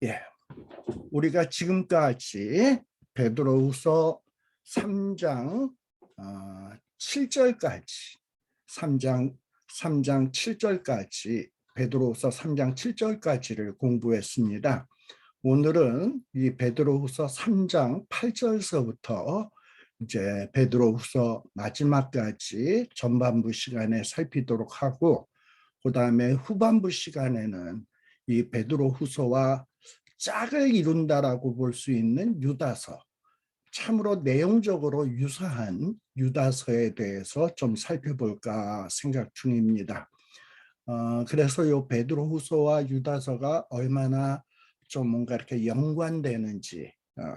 예, 우리가 지금까지 베드로후서 3장 7절까지 3장 3장 7절까지 베드로후서 3장 7절까지를 공부했습니다. 오늘은 이 베드로후서 3장 8절서부터 이제 베드로후서 마지막까지 전반부 시간에 살피도록 하고, 그다음에 후반부 시간에는 이 베드로후서와 짝을 이룬다라고 볼 수 있는 유다서, 참으로 내용적으로 유사한 유다서에 대해서 좀 살펴볼까 생각 중입니다. 그래서 이 베드로후서와 유다서가 얼마나 좀 뭔가 이렇게 연관되는지,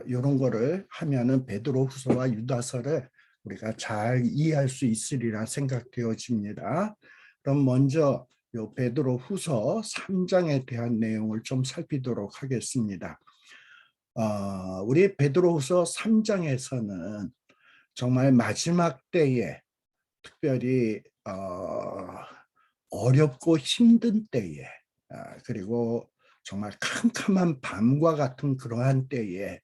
이런 거를 하면은 베드로후서와 유다서를 우리가 잘 이해할 수 있으리라 생각되어집니다. 그럼 먼저 요 베드로후서 3장에 대한 내용을 좀 살피도록 하겠습니다. 우리 베드로후서 3장에서는 정말 마지막 때에, 특별히 어렵고 힘든 때에, 그리고 정말 캄캄한 밤과 같은 그러한 때에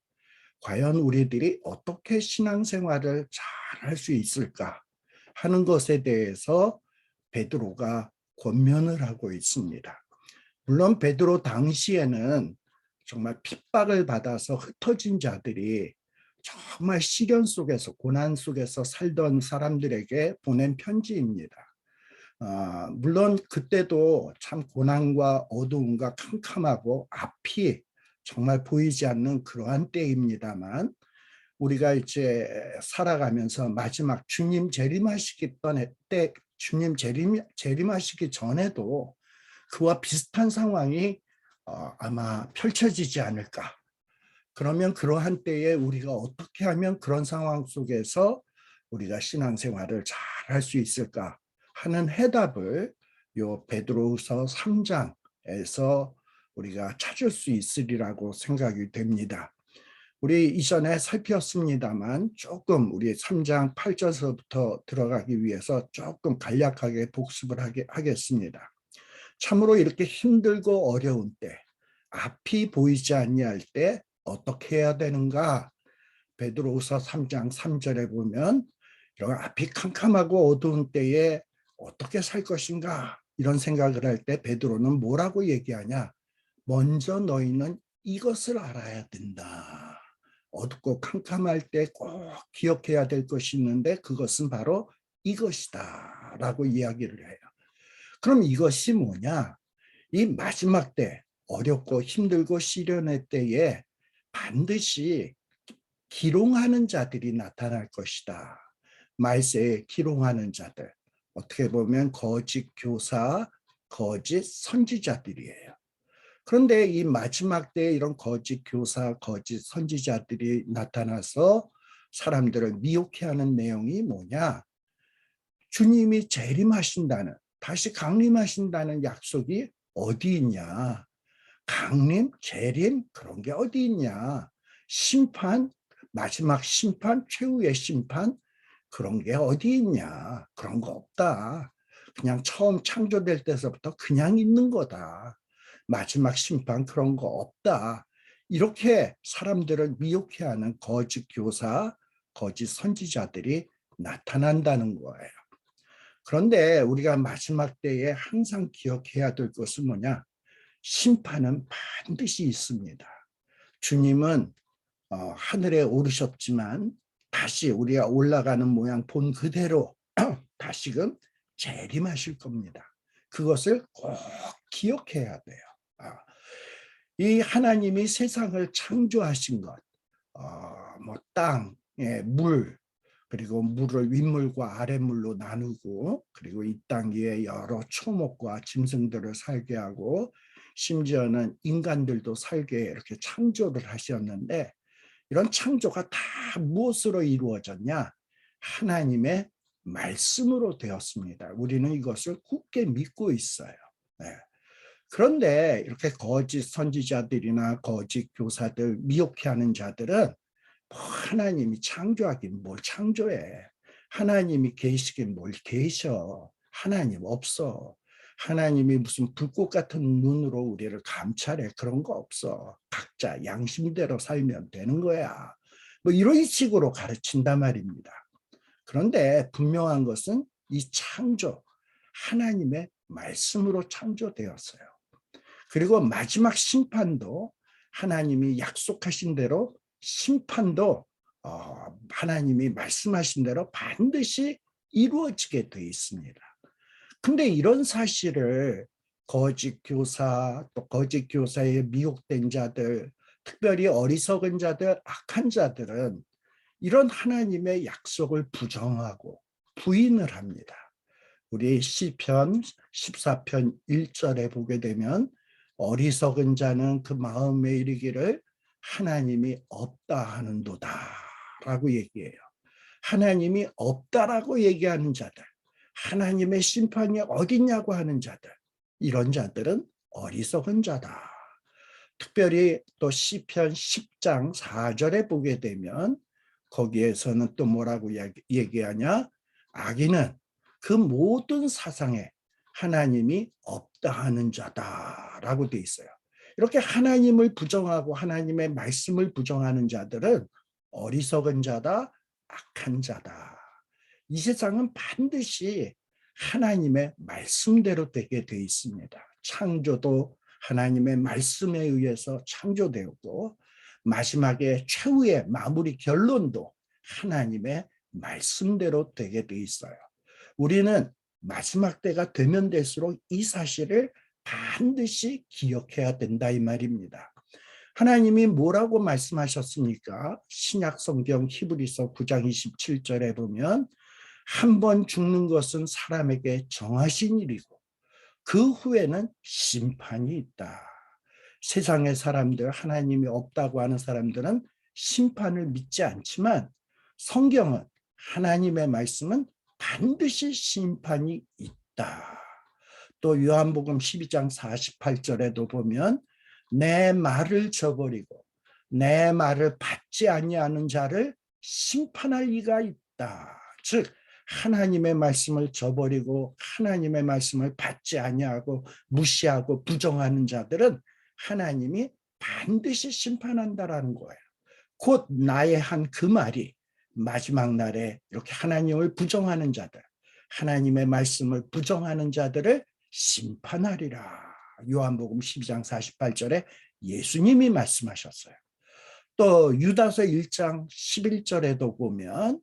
과연 우리들이 어떻게 신앙생활을 잘 할 수 있을까 하는 것에 대해서 베드로가 권면을 하고 있습니다. 물론 베드로 당시에는 정말 핍박을 받아서 흩어진 자들이 정말 시련 속에서, 고난 속에서 살던 사람들에게 보낸 편지입니다. 물론 그때도 참 고난과 어두움과 캄캄하고 앞이 정말 보이지 않는 그러한 때입니다만, 우리가 이제 살아가면서 마지막 주님 재림하시기 때, 주님 재림하시기 전에도 그와 비슷한 상황이 아마 펼쳐지지 않을까. 그러면 그러한 때에 우리가 어떻게 하면 그런 상황 속에서 우리가 신앙생활을 잘 할 수 있을까 하는 해답을 요 베드로후서 3장에서 우리가 찾을 수 있으리라고 생각이 됩니다. 우리 이전에 살폈습니다만 조금 우리 3장 8절서부터 들어가기 위해서 조금 간략하게 복습을 하겠습니다. 참으로 이렇게 힘들고 어려운 때, 앞이 보이지 아니할 때 어떻게 해야 되는가? 베드로후서 3장 3절에 보면 이런 앞이 캄캄하고 어두운 때에 어떻게 살 것인가? 이런 생각을 할 때 베드로는 뭐라고 얘기하냐? 먼저 너희는 이것을 알아야 된다. 어둡고 캄캄할 때 꼭 기억해야 될 것이 있는데 그것은 바로 이것이다 라고 이야기를 해요. 그럼 이것이 뭐냐? 이 마지막 때, 어렵고 힘들고 시련의 때에 반드시 기롱하는 자들이 나타날 것이다. 말세에 기롱하는 자들, 어떻게 보면 거짓 교사, 거짓 선지자들이에요. 그런데 이 마지막 때에 이런 거짓 교사, 거짓 선지자들이 나타나서 사람들을 미혹해 하는 내용이 뭐냐? 주님이 재림하신다는, 다시 강림하신다는 약속이 어디 있냐? 강림, 재림, 그런 게 어디 있냐? 심판, 마지막 심판, 최후의 심판, 그런 게 어디 있냐? 그런 거 없다. 그냥 처음 창조될 때서부터 그냥 있는 거다. 마지막 심판 그런 거 없다. 이렇게 사람들을 미혹해 하는 거짓 교사, 거짓 선지자들이 나타난다는 거예요. 그런데 우리가 마지막 때에 항상 기억해야 될 것은 뭐냐? 심판은 반드시 있습니다. 주님은 하늘에 오르셨지만 다시 우리가 올라가는 모양 본 그대로 다시금 재림하실 겁니다. 그것을 꼭 기억해야 돼요. 이 하나님이 세상을 창조하신 것, 뭐 땅, 물, 그리고 물을 윗물과 아랫물로 나누고, 그리고 이 땅 위에 여러 초목과 짐승들을 살게 하고, 심지어는 인간들도 살게 이렇게 창조를 하셨는데, 이런 창조가 다 무엇으로 이루어졌냐? 하나님의 말씀으로 되었습니다. 우리는 이것을 굳게 믿고 있어요. 네. 그런데 이렇게 거짓 선지자들이나 거짓 교사들, 미혹해 하는 자들은 하나님이 창조하긴 뭘 창조해. 하나님이 계시긴 뭘 계셔. 하나님 없어. 하나님이 무슨 불꽃 같은 눈으로 우리를 감찰해. 그런 거 없어. 각자 양심대로 살면 되는 거야. 뭐 이런 식으로 가르친단 말입니다. 그런데 분명한 것은 이 창조, 하나님의 말씀으로 창조되었어요. 그리고 마지막 심판도 하나님이 약속하신 대로 심판도 하나님이 말씀하신 대로 반드시 이루어지게 되어 있습니다. 근데 이런 사실을 거짓 교사, 또 거짓 교사에 미혹된 자들, 특별히 어리석은 자들, 악한 자들은 이런 하나님의 약속을 부정하고 부인을 합니다. 우리 시편 14편 1절에 보게 되면 어리석은 자는 그 마음에 이르기를 하나님이 없다 하는도다 라고 얘기해요. 하나님이 없다라고 얘기하는 자들, 하나님의 심판이 어딨냐고 하는 자들, 이런 자들은 어리석은 자다. 특별히 또 시편 10장 4절에 보게 되면 거기에서는 또 뭐라고 얘기하냐? 악인은 그 모든 사상에 하나님이 없다 하는 자다라고 돼 있어요. 이렇게 하나님을 부정하고 하나님의 말씀을 부정하는 자들은 어리석은 자다, 악한 자다. 이 세상은 반드시 하나님의 말씀대로 되게 돼 있습니다. 창조도 하나님의 말씀에 의해서 창조되었고 마지막에 최후의 마무리 결론도 하나님의 말씀대로 되게 돼 있어요. 우리는 마지막 때가 되면 될수록 이 사실을 반드시 기억해야 된다 이 말입니다. 하나님이 뭐라고 말씀하셨습니까? 신약 성경 히브리서 9장 27절에 보면 한 번 죽는 것은 사람에게 정하신 일이고 그 후에는 심판이 있다. 세상의 사람들, 하나님이 없다고 하는 사람들은 심판을 믿지 않지만 성경은 하나님의 말씀은 반드시 심판이 있다. 또 요한복음 12장 48절에도 보면 내 말을 저버리고 내 말을 받지 아니하는 자를 심판할 이가 있다. 즉 하나님의 말씀을 저버리고 하나님의 말씀을 받지 아니하고 무시하고 부정하는 자들은 하나님이 반드시 심판한다라는 거예요. 곧 나의 한 그 말이 마지막 날에 이렇게 하나님을 부정하는 자들, 하나님의 말씀을 부정하는 자들을 심판하리라. 요한복음 12장 48절에 예수님이 말씀하셨어요. 또 유다서 1장 11절에도 보면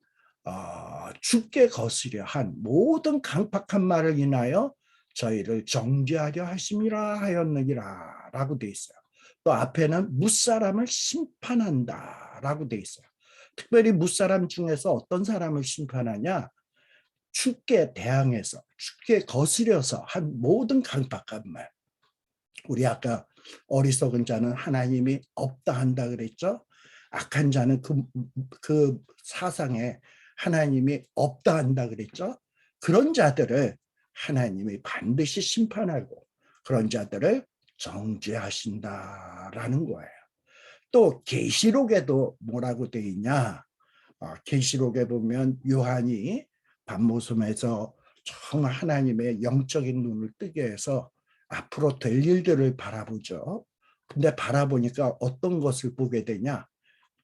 주께 거스려 한 모든 강팍한 말을 인하여 저희를 정죄하려 하심이라 하였느니라 라고 돼 있어요. 또 앞에는 무사람을 심판한다 라고 돼 있어요. 특별히 무사람 중에서 어떤 사람을 심판하냐? 주께 대항해서 주께 거스려서 한 모든 강팍한 말. 우리 아까 어리석은 자는 하나님이 없다 한다 그랬죠. 악한 자는 그 사상에 하나님이 없다 한다 그랬죠. 그런 자들을 하나님이 반드시 심판하고 그런 자들을 정죄하신다라는 거예요. 또 계시록에도 뭐라고 돼 있냐? 계시록에 보면 요한이 밤모섬에서 정말 하나님의 영적인 눈을 뜨게 해서 앞으로 될 일들을 바라보죠. 근데 바라보니까 어떤 것을 보게 되냐?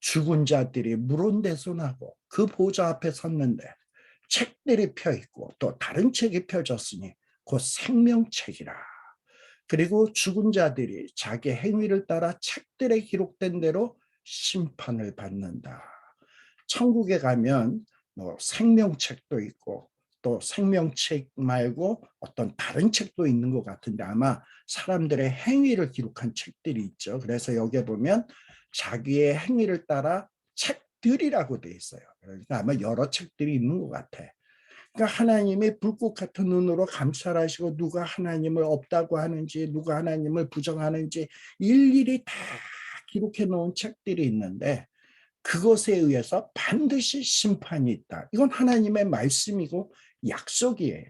죽은 자들이 물온대손하고 그 보좌 앞에 섰는데 책들이 펴 있고 또 다른 책이 펴졌으니 곧 생명책이라. 그리고 죽은 자들이 자기 행위를 따라 책들에 기록된 대로 심판을 받는다. 천국에 가면 뭐 생명책도 있고 또 생명책 말고 어떤 다른 책도 있는 것 같은데 아마 사람들의 행위를 기록한 책들이 있죠. 그래서 여기에 보면 자기의 행위를 따라 책들이라고 돼 있어요. 그러니까 아마 여러 책들이 있는 것 같아. 그러니까 하나님이 불꽃 같은 눈으로 감찰하시고 누가 하나님을 없다고 하는지 누가 하나님을 부정하는지 일일이 다 기록해 놓은 책들이 있는데 그것에 의해서 반드시 심판이 있다. 이건 하나님의 말씀이고 약속이에요.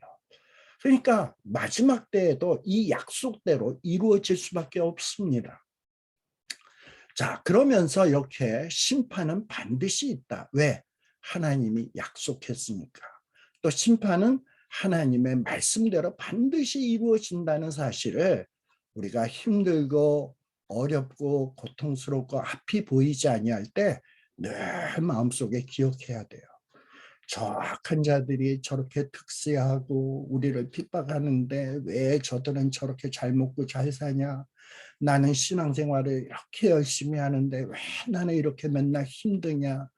그러니까 마지막 때에도 이 약속대로 이루어질 수밖에 없습니다. 자, 그러면서 이렇게 심판은 반드시 있다. 왜? 하나님이 약속했으니까. 또 심판은 하나님의 말씀대로 반드시 이루어진다는 사실을 우리가 힘들고 어렵고 고통스럽고 앞이 보이지 아니할 때 늘 마음속에 기억해야 돼요. 저 악한 자들이 저렇게 특세하고 우리를 핍박하는데 왜 저들은 저렇게 잘 먹고 잘 사냐? 나는 신앙생활을 이렇게 열심히 하는데 왜 나는 이렇게 맨날 힘드냐?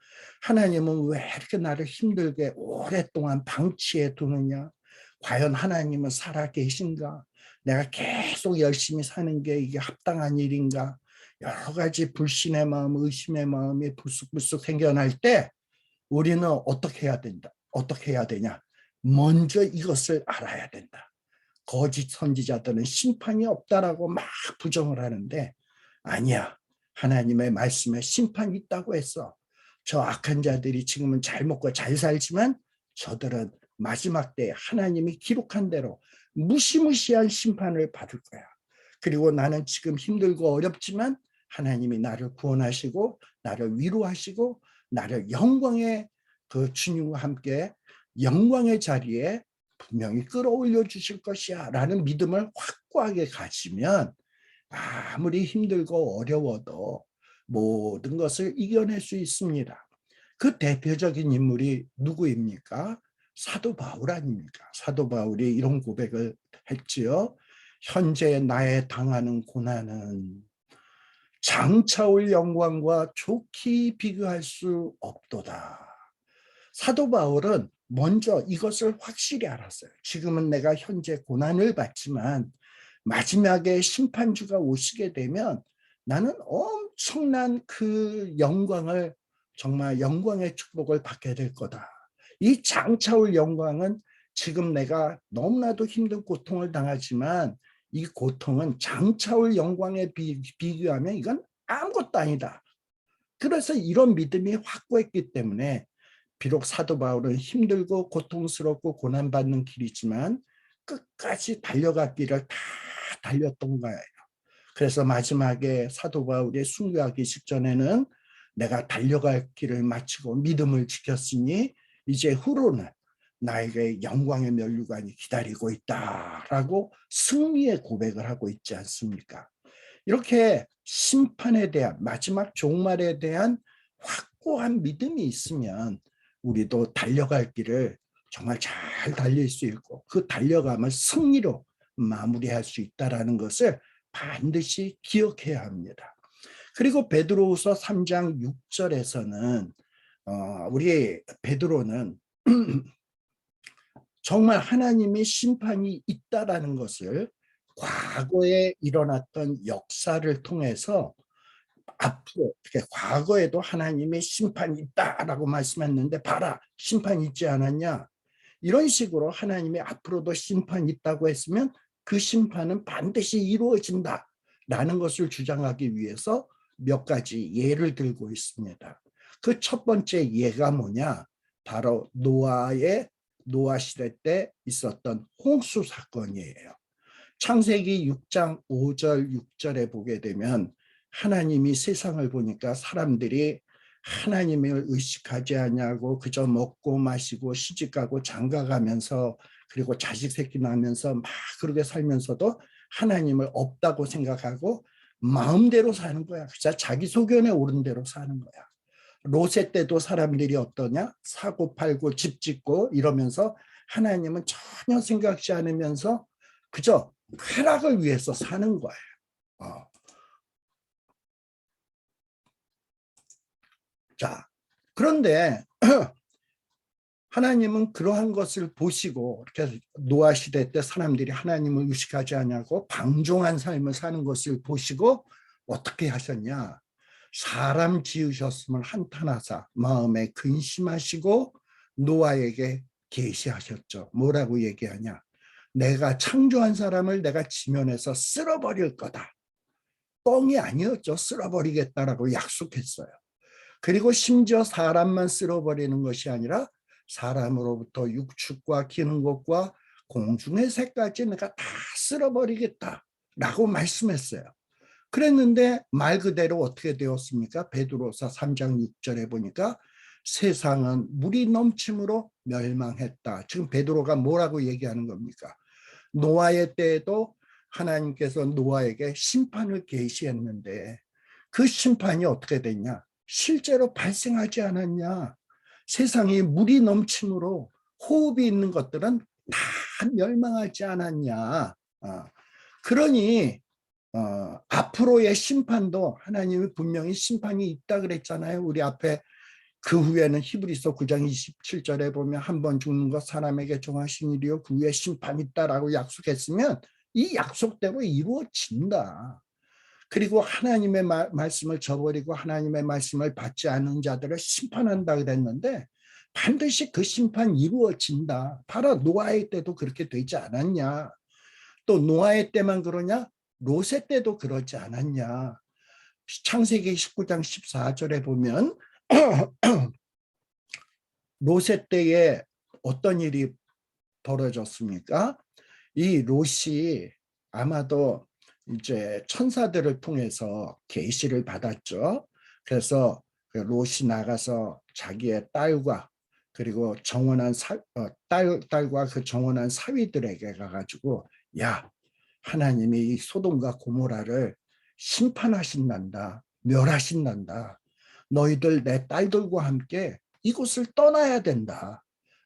하나님은 왜 이렇게 나를 힘들게 오랫동안 방치해 두느냐? 과연 하나님은 살아 계신가? 내가 계속 열심히 사는 게 이게 합당한 일인가? 여러 가지 불신의 마음, 의심의 마음이 불쑥불쑥 생겨날 때 우리는 어떻게 해야 된다? 어떻게 해야 되냐? 먼저 이것을 알아야 된다. 거짓 선지자들은 심판이 없다라고 막 부정을 하는데 아니야. 하나님의 말씀에 심판이 있다고 했어. 저 악한 자들이 지금은 잘 먹고 잘 살지만 저들은 마지막 때에 하나님이 기록한 대로 무시무시한 심판을 받을 거야. 그리고 나는 지금 힘들고 어렵지만 하나님이 나를 구원하시고 나를 위로하시고 나를 영광의 그 주님과 함께 영광의 자리에 분명히 끌어올려 주실 것이야 라는 믿음을 확고하게 가지면 아무리 힘들고 어려워도 모든 것을 이겨낼 수 있습니다. 그 대표적인 인물이 누구입니까? 사도 바울 아닙니까? 사도 바울이 이런 고백을 했지요. 현재 나의 당하는 고난은 장차올 영광과 좋게 비교할 수 없도다. 사도 바울은 먼저 이것을 확실히 알았어요. 지금은 내가 현재 고난을 받지만 마지막에 심판주가 오시게 되면 나는 엄청난 그 영광을 정말 영광의 축복을 받게 될 거다. 이 장차올 영광은 지금 내가 너무나도 힘든 고통을 당하지만 이 고통은 장차올 영광에 비교하면 이건 아무것도 아니다. 그래서 이런 믿음이 확고했기 때문에 비록 사도 바울은 힘들고 고통스럽고 고난받는 길이지만 끝까지 달려갔기를 다 달렸던 거예요. 그래서 마지막에 사도 바울이 순교하기 직전에는 내가 달려갈 길을 마치고 믿음을 지켰으니 이제 후로는 나에게 영광의 면류관이 기다리고 있다라고 승리의 고백을 하고 있지 않습니까? 이렇게 심판에 대한 마지막 종말에 대한 확고한 믿음이 있으면 우리도 달려갈 길을 정말 잘 달릴 수 있고 그 달려감을 승리로 마무리할 수 있다는 것을 반드시 기억해야 합니다. 그리고 베드로후서 3장 6절에서는 우리 베드로는 정말 하나님의 심판이 있다라는 것을 과거에 일어났던 역사를 통해서 앞으로 과거에도 하나님의 심판이 있다라고 말씀했는데 봐라 심판이 있지 않았냐 이런 식으로 하나님이 앞으로도 심판이 있다고 했으면 그 심판은 반드시 이루어진다라는 것을 주장하기 위해서 몇 가지 예를 들고 있습니다. 그 첫 번째 예가 뭐냐 바로 노아 시대 때 있었던 홍수 사건이에요. 창세기 6장 5절 6절에 보게 되면 하나님이 세상을 보니까 사람들이 하나님을 의식하지 않냐고 그저 먹고 마시고 시집가고 장가가면서 그리고 자식 새끼 낳으면서 막 그렇게 살면서도 하나님을 없다고 생각하고 마음대로 사는 거야. 진짜 자기 소견에 오른 대로 사는 거야. 롯의 때도 사람들이 어떠냐? 사고 팔고 집 짓고 이러면서 하나님은 전혀 생각지 않으면서 그저 쾌락을 위해서 사는 거예요. 자, 그런데 하나님은 그러한 것을 보시고 이렇게 노아 시대 때 사람들이 하나님을 의식하지 않냐고 방종한 삶을 사는 것을 보시고 어떻게 하셨냐? 사람 지으셨음을 한탄하사 마음에 근심하시고 노아에게 계시하셨죠. 뭐라고 얘기하냐? 내가 창조한 사람을 내가 지면에서 쓸어버릴 거다. 뻥이 아니었죠. 쓸어버리겠다라고 약속했어요. 그리고 심지어 사람만 쓸어버리는 것이 아니라 사람으로부터 육축과 기는 것과 공중의 새까지 내가 다 쓸어버리겠다라고 말씀했어요. 그랬는데 말 그대로 어떻게 되었습니까? 베드로서 3장 6절에 보니까 세상은 물이 넘침으로 멸망했다. 지금 베드로가 뭐라고 얘기하는 겁니까? 노아의 때에도 하나님께서 노아에게 심판을 계시했는데 그 심판이 어떻게 됐냐? 실제로 발생하지 않았냐? 세상에 물이 넘침으로 호흡이 있는 것들은 다 멸망하지 않았냐? 그러니 앞으로의 심판도 하나님이 분명히 심판이 있다 그랬잖아요. 우리 앞에 그 후에는 히브리서 9장 27절에 보면 한 번 죽는 것 사람에게 정하신 일이요 그 후에 심판이 있다라고 약속했으면 이 약속대로 이루어진다. 그리고 하나님의 말씀을 저버리고 하나님의 말씀을 받지 않은 자들을 심판한다 그랬는데 반드시 그 심판 이루어진다. 바로 노아의 때도 그렇게 되지 않았냐. 또 노아의 때만 그러냐? 롯의 때도 그러지 않았냐. 창세기 19장 14절에 보면 롯의 때에 어떤 일이 벌어졌습니까? 이 롯이 아마도 이제 천사들을 통해서 계시를 받았죠. 그래서 롯이 나가서 자기의 딸과 그리고 정원한 딸과 그 정원한 사위들에게 가가지고 야, 하나님이 이 소돔과 고모라를 심판하신단다. 멸하신단다. 너희들 내 딸들과 함께 이곳을 떠나야 된다.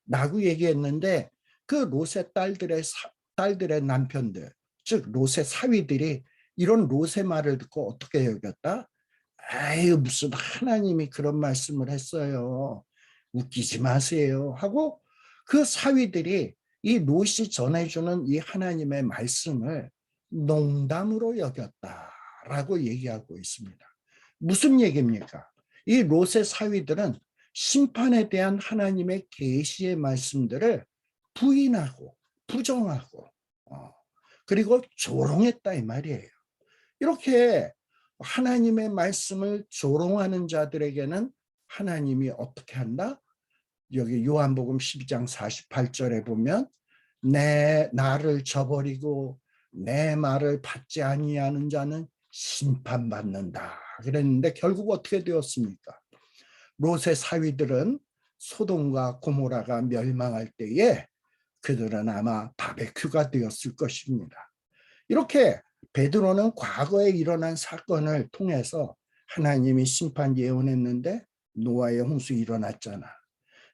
라고 얘기했는데 그 롯의 딸들의 남편들, 즉 롯의 사위들이 이런 롯의 말을 듣고 어떻게 여겼다? 아유, 무슨 하나님이 그런 말씀을 했어요. 웃기지 마세요. 하고 그 사위들이 이 롯이 전해주는 이 하나님의 말씀을 농담으로 여겼다라고 얘기하고 있습니다. 무슨 얘기입니까? 이 롯의 사위들은 심판에 대한 하나님의 계시의 말씀들을 부인하고 부정하고 그리고 조롱했다 이 말이에요. 이렇게 하나님의 말씀을 조롱하는 자들에게는 하나님이 어떻게 한다? 여기 요한복음 12장 48절에 보면 내 나를 저버리고 내 말을 받지 아니하는 자는 심판받는다 그랬는데 결국 어떻게 되었습니까? 롯의 사위들은 소돔과 고모라가 멸망할 때에 그들은 아마 바베큐가 되었을 것입니다. 이렇게 베드로는 과거에 일어난 사건을 통해서 하나님이 심판 예언했는데 노아의 홍수 일어났잖아.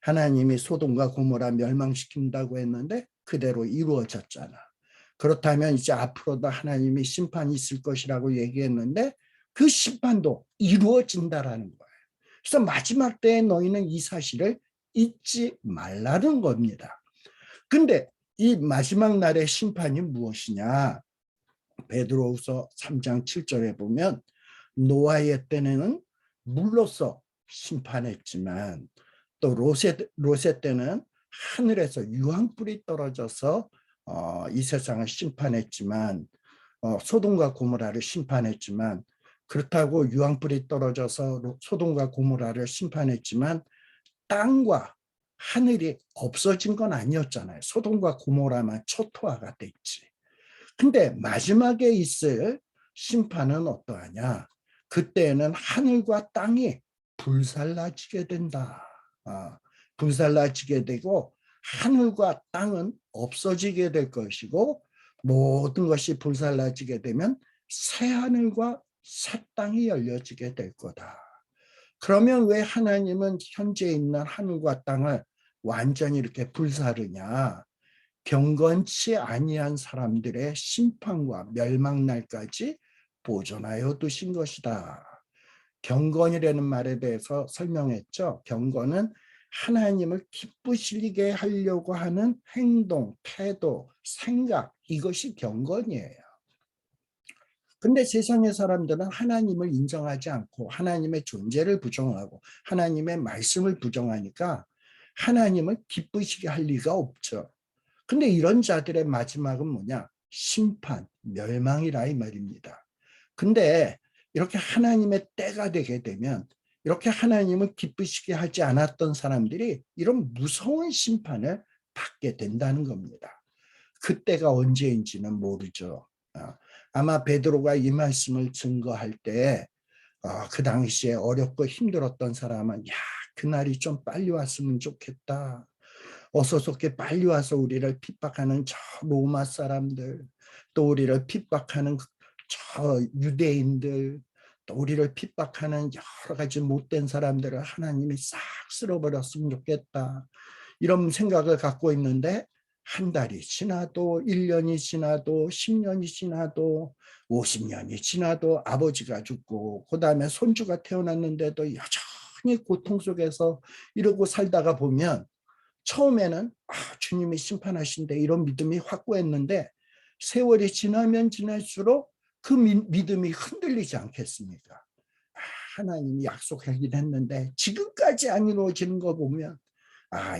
하나님이 소돔과 고모라 멸망시킨다고 했는데 그대로 이루어졌잖아. 그렇다면 이제 앞으로도 하나님이 심판이 있을 것이라고 얘기했는데 그 심판도 이루어진다라는 거예요. 그래서 마지막 때에 너희는 이 사실을 잊지 말라는 겁니다. 근데 이 마지막 날의 심판이 무엇이냐? 베드로후서 3장 7절에 보면 노아의 때는 물로서 심판했지만 또 롯의 때는 하늘에서 유황불이 떨어져서 이 세상을 심판했지만 소돔과 고모라를 심판했지만 그렇다고 유황불이 떨어져서 소돔과 고모라를 심판했지만 땅과 하늘이 없어진 건 아니었잖아요. 소돔과 고모라만 초토화가 됐지. 근데 마지막에 있을 심판은 어떠하냐? 그때는 하늘과 땅이 불살라지게 된다. 불살라지게 되고 하늘과 땅은 없어지게 될 것이고 모든 것이 불살라지게 되면 새 하늘과 새 땅이 열려지게 될 거다. 그러면 왜 하나님은 현재 있는 하늘과 땅을 완전히 이렇게 불사르냐? 경건치 아니한 사람들의 심판과 멸망날까지 보존하여 두신 것이다. 경건이라는 말에 대해서 설명했죠. 경건은 하나님을 기쁘시게 하려고 하는 행동, 태도, 생각, 이것이 경건이에요. 근데 세상의 사람들은 하나님을 인정하지 않고 하나님의 존재를 부정하고 하나님의 말씀을 부정하니까 하나님을 기쁘시게 할 리가 없죠. 근데 이런 자들의 마지막은 뭐냐? 심판, 멸망이라 이 말입니다. 근데 이렇게 하나님의 때가 되게 되면 이렇게 하나님을 기쁘시게 하지 않았던 사람들이 이런 무서운 심판을 받게 된다는 겁니다. 그때가 언제인지는 모르죠. 아마 베드로가 이 말씀을 증거할 때 그 당시에 어렵고 힘들었던 사람은 야, 그날이 좀 빨리 왔으면 좋겠다. 어서 좋게 빨리 와서 우리를 핍박하는 저 로마 사람들, 또 우리를 핍박하는 저 유대인들, 또 우리를 핍박하는 여러 가지 못된 사람들을 하나님이 싹 쓸어버렸으면 좋겠다. 이런 생각을 갖고 있는데 한 달이 지나도 1년이 지나도 10년이 지나도 50년이 지나도 아버지가 죽고 그다음에 손주가 태어났는데도 여전히 고통 속에서 이러고 살다가 보면 처음에는 주님이 심판하신대 이런 믿음이 확고했는데 세월이 지나면 지날수록 그 믿음이 흔들리지 않겠습니까? 하나님이 약속하긴 했는데 지금까지 안 이루어지는 거 보면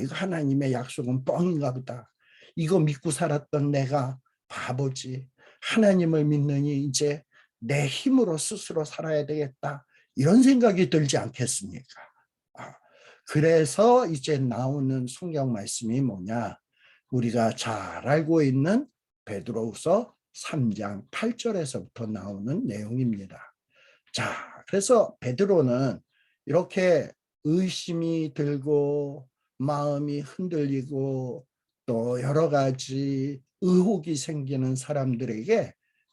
이거 하나님의 약속은 뻥인가 보다. 이거 믿고 살았던 내가 바보지. 하나님을 믿느니 이제 내 힘으로 스스로 살아야 되겠다. 이런 생각이 들지 않겠습니까? 그래서 이제 나오는 성경 말씀이 뭐냐? 우리가 잘 알고 있는 베드로후서 3장 8절에서부터 나오는 내용입니다. 자, 그래서 베드로는 이렇게 의심이 들고 마음이 흔들리고 또 여러 가지 의혹이 생기는 사람들에게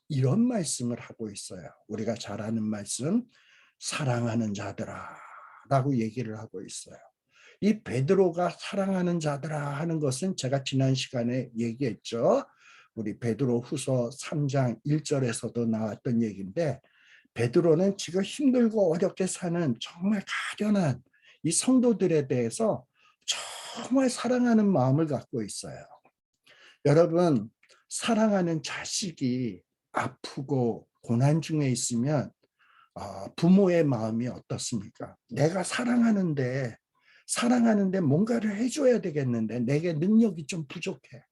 이런 말씀을 하고 있어요. 우리가 잘 아는 말씀, 사랑하는 자들아 라고 얘기를 하고 있어요. 이 베드로가 사랑하는 자들아 하는 것은 제가 지난 시간에 얘기했죠. 우리 베드로 후서 3장 1절에서도 나왔던 얘기인데 베드로는 지금 힘들고 어렵게 사는 정말 가련한 이 성도들에 대해서 정말 사랑하는 마음을 갖고 있어요. 여러분, 사랑하는 자식이 아프고 고난 중에 있으면 부모의 마음이 어떻습니까? 내가 사랑하는데 뭔가를 해줘야 되겠는데 내게 능력이 좀 부족해.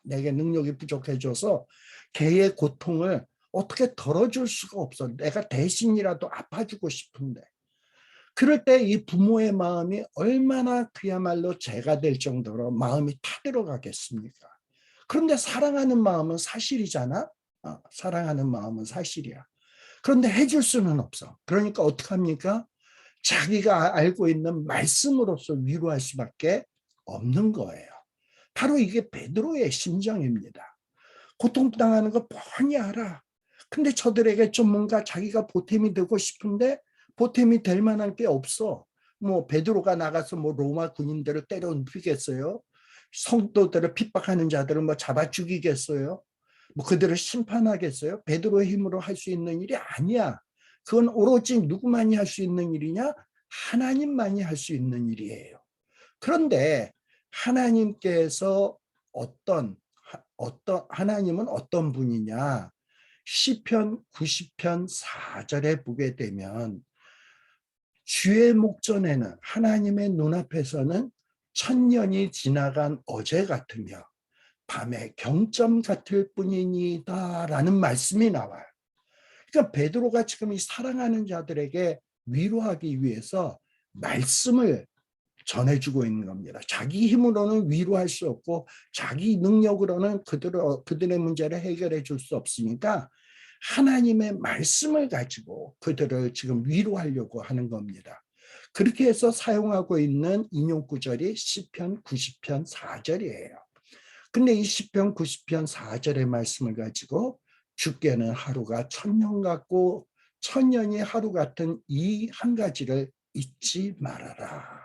내게 능력이 부족해져서 걔의 고통을 어떻게 덜어줄 수가 없어. 내가 대신이라도 아파주고 싶은데. 그럴 때 이 부모의 마음이 얼마나 그야말로 죄가 될 정도로 마음이 타들어가겠습니까? 그런데 사랑하는 마음은 사실이잖아. 사랑하는 마음은 사실이야. 그런데 해줄 수는 없어. 그러니까 어떡합니까? 자기가 알고 있는 말씀으로서 위로할 수밖에 없는 거예요. 바로 이게 베드로의 심정입니다. 고통당하는 거 뻔히 알아. 근데 저들에게 좀 뭔가 자기가 보탬이 되고 싶은데 보탬이 될 만한 게 없어. 뭐 베드로가 나가서 뭐 로마 군인들을 때려 눕히겠어요? 성도들을 핍박하는 자들을 뭐 잡아 죽이겠어요? 뭐 그들을 심판하겠어요? 베드로의 힘으로 할 수 있는 일이 아니야. 그건 오로지 누구만이 할 수 있는 일이냐? 하나님만이 할 수 있는 일이에요. 그런데 하나님께서 하나님은 어떤 분이냐? 시편 90편 4절에 보게 되면 주의 목전에는 하나님의 눈앞에서는 천년이 지나간 어제 같으며 밤의 경점 같을 뿐이니다 라는 말씀이 나와요. 그러니까 베드로가 지금 이 사랑하는 자들에게 위로하기 위해서 말씀을 전해주고 있는 겁니다. 자기 힘으로는 위로할 수 없고 자기 능력으로는 그들의 문제를 해결해 줄 수 없으니까 하나님의 말씀을 가지고 그들을 지금 위로하려고 하는 겁니다. 그렇게 해서 사용하고 있는 인용 구절이 시편 90편 4절이에요. 근데 이 시편 90편 4절의 말씀을 가지고 주께는 하루가 천년 같고 천년이 하루 같은 이 한 가지를 잊지 말아라.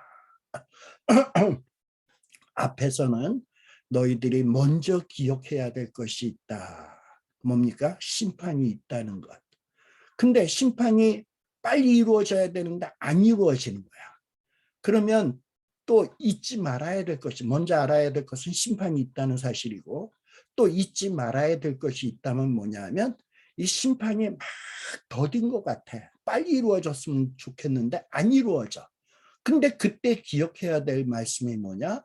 앞에서는 너희들이 먼저 기억해야 될 것이 있다. 뭡니까? 심판이 있다는 것. 근데 심판이 빨리 이루어져야 되는데 안 이루어지는 거야. 그러면 또 잊지 말아야 될 것이, 먼저 알아야 될 것은 심판이 있다는 사실이고 또 잊지 말아야 될 것이 있다면 뭐냐면 이 심판이 막 더딘 것 같아. 빨리 이루어졌으면 좋겠는데 안 이루어져. 근데 그때 기억해야 될 말씀이 뭐냐?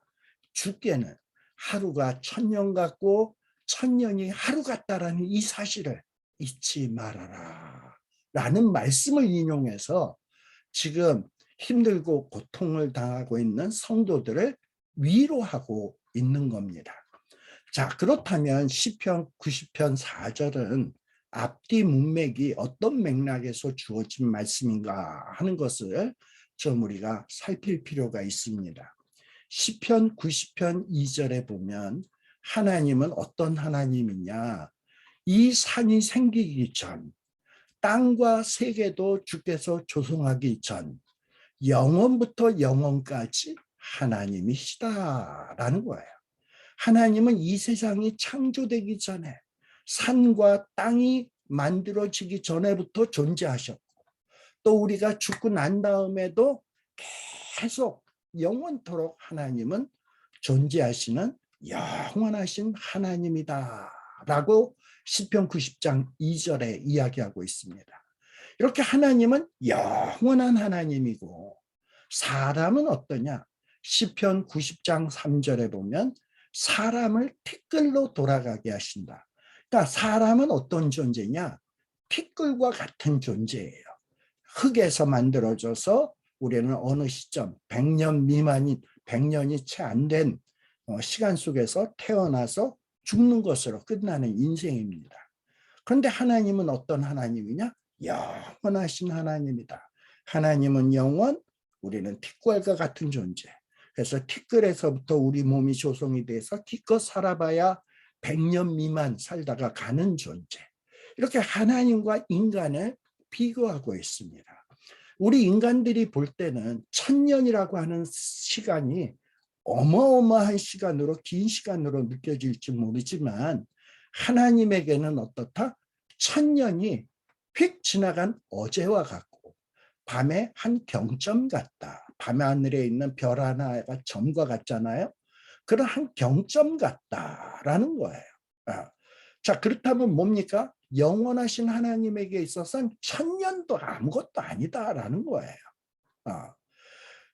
주께는 하루가 천년 같고 천년이 하루 같다라는 이 사실을 잊지 말아라 라는 말씀을 인용해서 지금 힘들고 고통을 당하고 있는 성도들을 위로하고 있는 겁니다. 자, 그렇다면 시편 90편 4절은 앞뒤 문맥이 어떤 맥락에서 주어진 말씀인가 하는 것을 좀 우리가 살필 필요가 있습니다. 시편 90편 2절에 보면 하나님은 어떤 하나님이냐? 이 산이 생기기 전, 땅과 세계도 주께서 조성하기 전, 영원부터 영원까지 하나님이시다라는 거예요. 하나님은 이 세상이 창조되기 전에, 산과 땅이 만들어지기 전에부터 존재하셨고, 또 우리가 죽고 난 다음에도 계속 영원토록 하나님은 존재하시는 영원하신 하나님이다라고 시편 90장 2절에 이야기하고 있습니다. 이렇게 하나님은 영원한 하나님이고, 사람은 어떠냐? 시편 90장 3절에 보면 사람을 티끌로 돌아가게 하신다. 그러니까 사람은 어떤 존재냐? 티끌과 같은 존재예요. 흙에서 만들어져서 우리는 어느 시점 100년 미만인, 100년이 채 안 된 시간 속에서 태어나서 죽는 것으로 끝나는 인생입니다. 그런데 하나님은 어떤 하나님이냐? 영원하신 하나님이다. 하나님은 영원, 우리는 티끌과 같은 존재. 그래서 티끌에서부터 우리 몸이 조성이 돼서 기껏 살아봐야 100년 미만 살다가 가는 존재. 이렇게 하나님과 인간을 비교하고 있습니다. 우리 인간들이 볼 때는 1000년이라고 하는 시간이 어마어마한 시간으로, 긴 시간으로 느껴질지 모르지만 하나님에게는 어떻다? 1000년이 휙 지나간 어제와 같고 밤의 한 경점 같다. 밤하늘에 있는 별 하나가 점과 같잖아요. 그런 한 경점 같다라는 거예요. 자, 그렇다면 뭡니까? 영원하신 하나님에게 있어서는 1000년도 아무것도 아니다라는 거예요.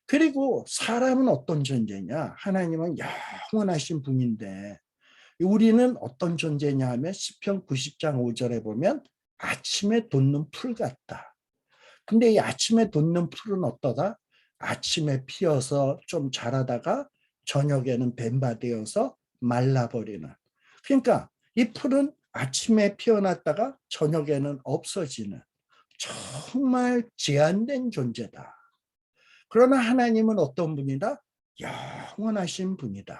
그리고 사람은 어떤 존재냐? 하나님은 영원하신 분인데 우리는 어떤 존재냐 하면 시편 90장 5절에 보면 아침에 돋는 풀 같다. 근데 이 아침에 돋는 풀은 어떠다? 아침에 피어서 좀 자라다가 저녁에는 뱀바되어서 말라버리는. 그러니까 이 풀은 아침에 피어났다가 저녁에는 없어지는 정말 제한된 존재다. 그러나 하나님은 어떤 분이다? 영원하신 분이다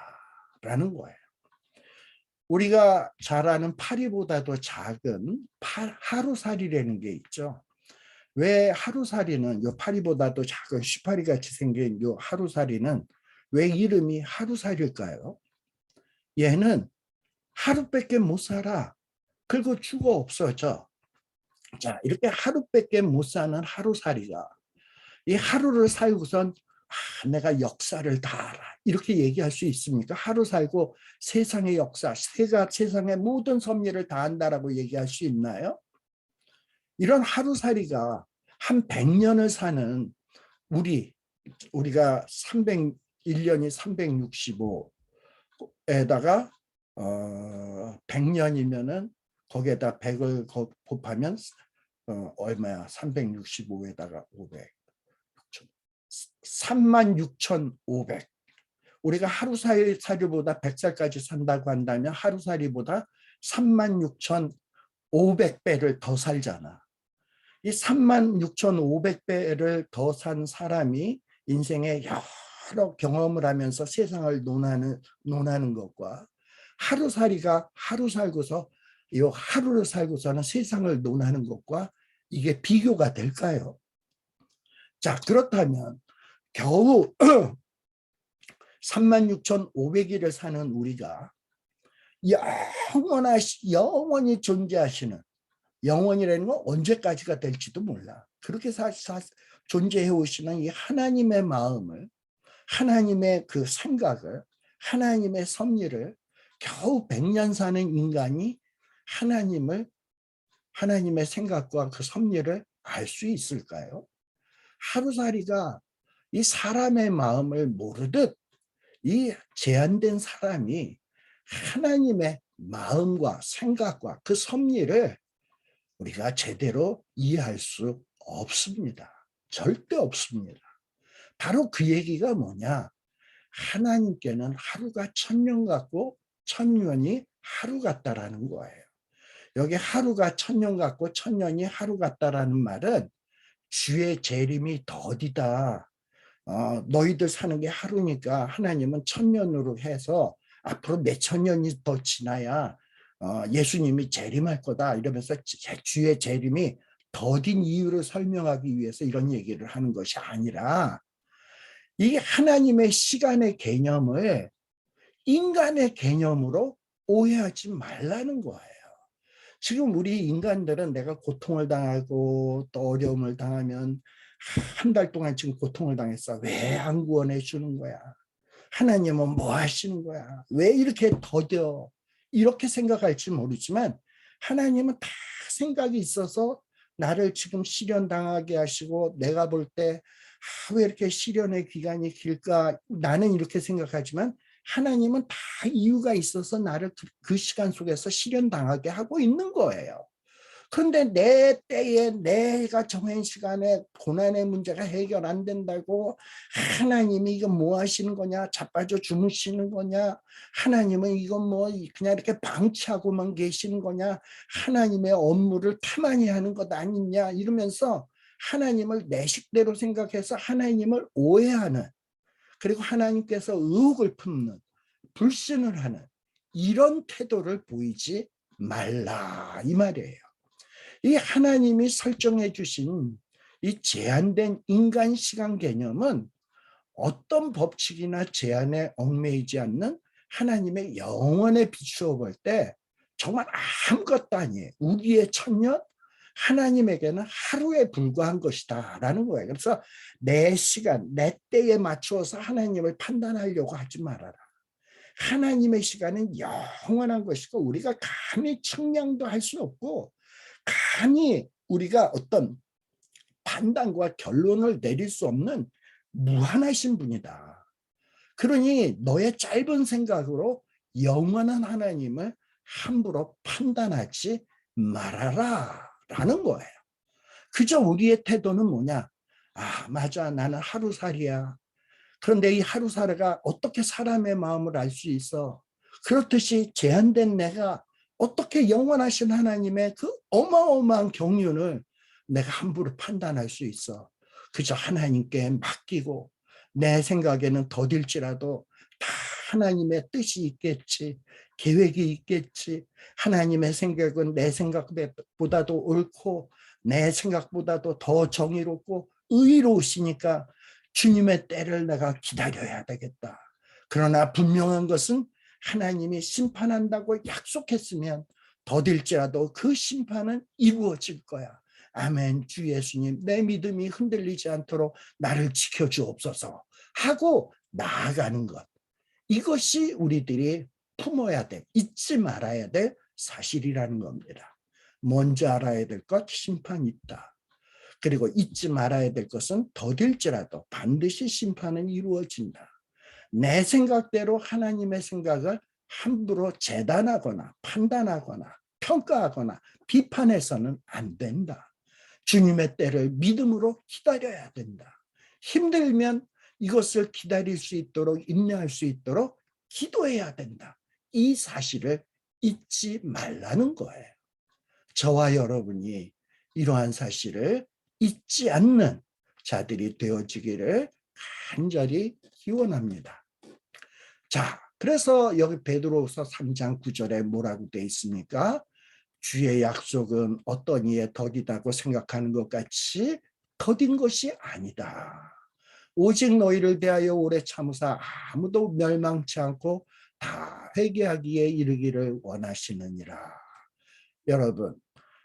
라는 거예요. 우리가 잘 아는 파리보다도 작은 하루살이라는 게 있죠. 왜 하루살이는, 요 파리보다도 작은 쉬파리 같이 생긴 요 하루살이는 왜 이름이 하루살일까요? 얘는 하루밖에 못 살아. 그리고 죽어 없어져. 자, 이렇게 하루밖에 못 사는 하루살이가 이 하루를 살고선 내가 역사를 다 알아. 이렇게 얘기할 수 있습니까? 하루 살고 세상의 역사, 세상의 모든 섭리를 다 안다라고 얘기할 수 있나요? 이런 하루살이가 한 100년을 사는 우리가 1년이 365에다가 100년이면은 거기에다 100을 곱하면 얼마야? 365에다가 500. 36,500. 우리가 하루살이보다 100살까지 산다고 한다면 하루살이보다 36,500배를 더 살잖아. 이 36,500배를 더 산 사람이 인생에 여러 경험을 하면서 세상을 논하는 것과 하루살이가 하루 살고서 이 하루를 살고서는 세상을 논하는 것과 이게 비교가 될까요? 자, 그렇다면 겨우 36,500일을 사는 우리가 영원히 존재하시는, 영원이라는 건 언제까지가 될지도 몰라. 그렇게 존재해 오시는 이 하나님의 마음을, 하나님의 그 생각을, 하나님의 섭리를 겨우 100년 사는 인간이 하나님의 생각과 그 섭리를 알 수 있을까요? 하루살이가 이 사람의 마음을 모르듯 이 제한된 사람이 하나님의 마음과 생각과 그 섭리를 우리가 제대로 이해할 수 없습니다. 절대 없습니다. 바로 그 얘기가 뭐냐? 하나님께는 하루가 1000년 같고 1000년이 하루 같다라는 거예요. 여기 하루가 1000년 같고 1000년이 하루 같다라는 말은 주의 재림이 더디다. 너희들 사는 게 하루니까 하나님은 1000년으로 해서 앞으로 몇천 년이 더 지나야 예수님이 재림할 거다 이러면서 주의 재림이 더딘 이유를 설명하기 위해서 이런 얘기를 하는 것이 아니라 이 하나님의 시간의 개념을 인간의 개념으로 오해하지 말라는 거예요. 지금 우리 인간들은 내가 고통을 당하고 또 어려움을 당하면 한 달 동안 지금 고통을 당했어. 왜 안 구원해 주는 거야? 하나님은 뭐 하시는 거야? 왜 이렇게 더뎌? 이렇게 생각할지 모르지만 하나님은 다 생각이 있어서 나를 지금 시련당하게 하시고 내가 볼 때 왜 이렇게 시련의 기간이 길까? 나는 이렇게 생각하지만 하나님은 다 이유가 있어서 나를 그 시간 속에서 시련당하게 하고 있는 거예요. 그런데 내 때에 내가 정한 시간에 고난의 문제가 해결 안 된다고 하나님이 이거 뭐 하시는 거냐, 자빠져 주무시는 거냐, 하나님은 이건 뭐 그냥 이렇게 방치하고만 계시는 거냐, 하나님의 업무를 타만히 하는 것 아니냐 이러면서 하나님을 내 식대로 생각해서 하나님을 오해하는, 그리고 하나님께서 의혹을 품는, 불신을 하는 이런 태도를 보이지 말라 이 말이에요. 이 하나님이 설정해 주신 이 제한된 인간 시간 개념은 어떤 법칙이나 제한에 얽매이지 않는 하나님의 영원에 비추어 볼 때 정말 아무것도 아니에요. 우리의 천년, 하나님에게는 하루에 불과한 것이다 라는 거예요. 그래서 내 시간, 내 때에 맞추어서 하나님을 판단하려고 하지 말아라. 하나님의 시간은 영원한 것이고 우리가 감히 측량도 할 수 없고 감히 우리가 어떤 판단과 결론을 내릴 수 없는 무한하신 분이다. 그러니 너의 짧은 생각으로 영원한 하나님을 함부로 판단하지 말아라 라는 거예요. 그저 우리의 태도는 뭐냐? 맞아, 나는 하루살이야. 그런데 이 하루살이가 어떻게 사람의 마음을 알 수 있어? 그렇듯이 제한된 내가 어떻게 영원하신 하나님의 그 어마어마한 경륜을 내가 함부로 판단할 수 있어? 그저 하나님께 맡기고 내 생각에는 더딜지라도 다 하나님의 뜻이 있겠지, 계획이 있겠지. 하나님의 생각은 내 생각보다도 옳고 내 생각보다도 더 정의롭고 의로우시니까 주님의 때를 내가 기다려야 되겠다. 그러나 분명한 것은 하나님이 심판한다고 약속했으면 더딜지라도 그 심판은 이루어질 거야. 아멘. 주 예수님, 내 믿음이 흔들리지 않도록 나를 지켜주옵소서 하고 나아가는 것. 이것이 우리들이 품어야 돼, 잊지 말아야 될 사실이라는 겁니다. 먼저 알아야 될 것, 심판이 있다. 그리고 잊지 말아야 될 것은 더딜지라도 반드시 심판은 이루어진다. 내 생각대로 하나님의 생각을 함부로 재단하거나 판단하거나 평가하거나 비판해서는 안 된다. 주님의 때를 믿음으로 기다려야 된다. 힘들면 이것을 기다릴 수 있도록, 인내할 수 있도록 기도해야 된다. 이 사실을 잊지 말라는 거예요. 저와 여러분이 이러한 사실을 잊지 않는 자들이 되어지기를 간절히 기원합니다. 자, 그래서 여기 베드로후서 3장 9절에 뭐라고 되어 있습니까? 주의 약속은 어떤 이에 더디다고 생각하는 것 같이 더딘 것이 아니다. 오직 너희를 대하여 오래 참으사 아무도 멸망치 않고 다 회개하기에 이르기를 원하시느니라. 여러분,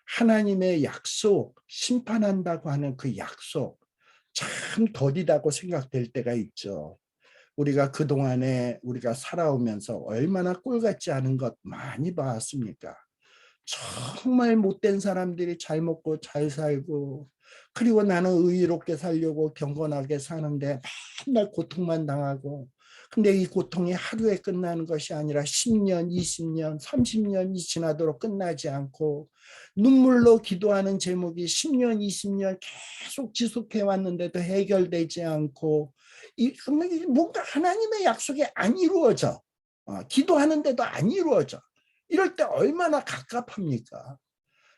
하나님의 약속, 심판한다고 하는 그 약속 참 더디다고 생각될 때가 있죠. 우리가 그동안에 우리가 살아오면서 얼마나 꼴같지 않은 것 많이 봤습니까? 정말 못된 사람들이 잘 먹고 잘 살고, 그리고 나는 의롭게 살려고 경건하게 사는데 맨날 고통만 당하고, 근데 이 고통이 하루에 끝나는 것이 아니라 10년, 20년, 30년이 지나도록 끝나지 않고, 눈물로 기도하는 제목이 10년, 20년 계속 지속해 왔는데도 해결되지 않고, 뭔가 하나님의 약속이 안 이루어져. 기도하는데도 안 이루어져. 이럴 때 얼마나 갑갑합니까?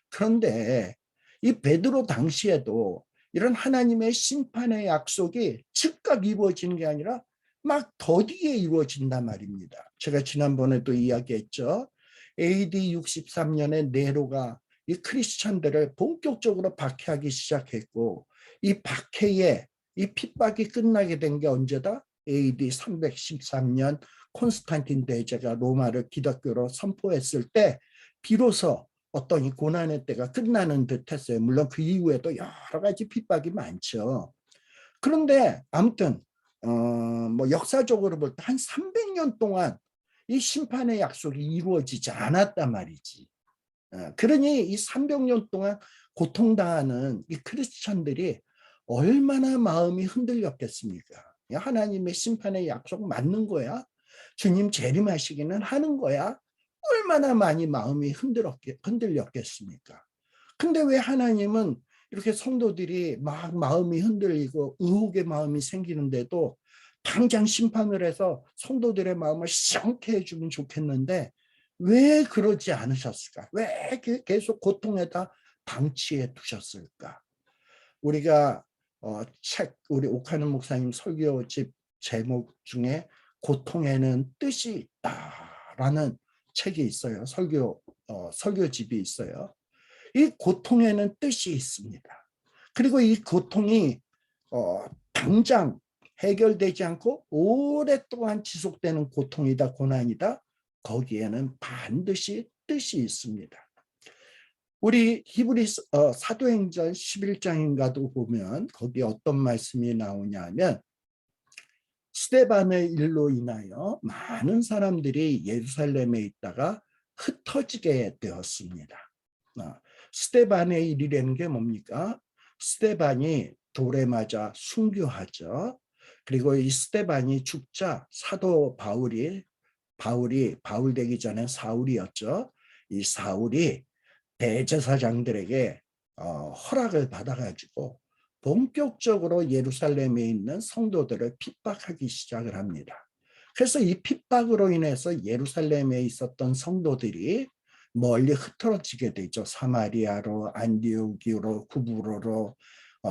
그런데 이 베드로 당시에도 이런 하나님의 심판의 약속이 즉각 이루어지는 게 아니라 막 더디게 이루어진단 말입니다. 제가 지난번에도 이야기했죠. AD 63년에 네로가 이 크리스찬들을 본격적으로 박해하기 시작했고, 이 박해에 이 핍박이 끝나게 된 게 언제다? AD 313년 콘스탄틴 대제가 로마를 기독교로 선포했을 때 비로소 어떤 이 고난의 때가 끝나는 듯 했어요. 물론 그 이후에도 여러 가지 핍박이 많죠. 그런데 아무튼 뭐 역사적으로 볼 때 한 300년 동안 이 심판의 약속이 이루어지지 않았단 말이지. 그러니 이 300년 동안 고통당하는 이 크리스천들이 얼마나 마음이 흔들렸겠습니까? 하나님의 심판의 약속 맞는 거야? 주님 재림하시기는 하는 거야? 얼마나 많이 마음이 흔들렸겠습니까? 근데 왜 하나님은 이렇게 성도들이 막 마음이 흔들리고 의혹의 마음이 생기는데도 당장 심판을 해서 성도들의 마음을 시원케 해주면 좋겠는데 왜 그러지 않으셨을까? 왜 계속 고통에다 방치해 두셨을까? 우리가 우리 옥하는 목사님 설교집 제목 중에 고통에는 뜻이 있다라는 책이 있어요. 설교집이 있어요. 이 고통에는 뜻이 있습니다. 그리고 이 고통이 당장 해결되지 않고 오랫동안 지속되는 고통이다, 고난이다. 거기에는 반드시 뜻이 있습니다. 우리 히브리서 사도행전 11장인가도 보면 거기 어떤 말씀이 나오냐면 스데반의 일로 인하여 많은 사람들이 예루살렘에 있다가 흩어지게 되었습니다. 스데반의 일이라는 게 뭡니까? 스데반이 돌에 맞아 순교하죠. 그리고 이 스데반이 죽자 사도 바울 되기 전에 사울이었죠. 이 사울이 대제사장들에게 허락을 받아가지고 본격적으로 예루살렘에 있는 성도들을 핍박하기 시작을 합니다. 그래서 이 핍박으로 인해서 예루살렘에 있었던 성도들이 멀리 흩어지게 되죠. 사마리아로, 안디오기로, 구브로로,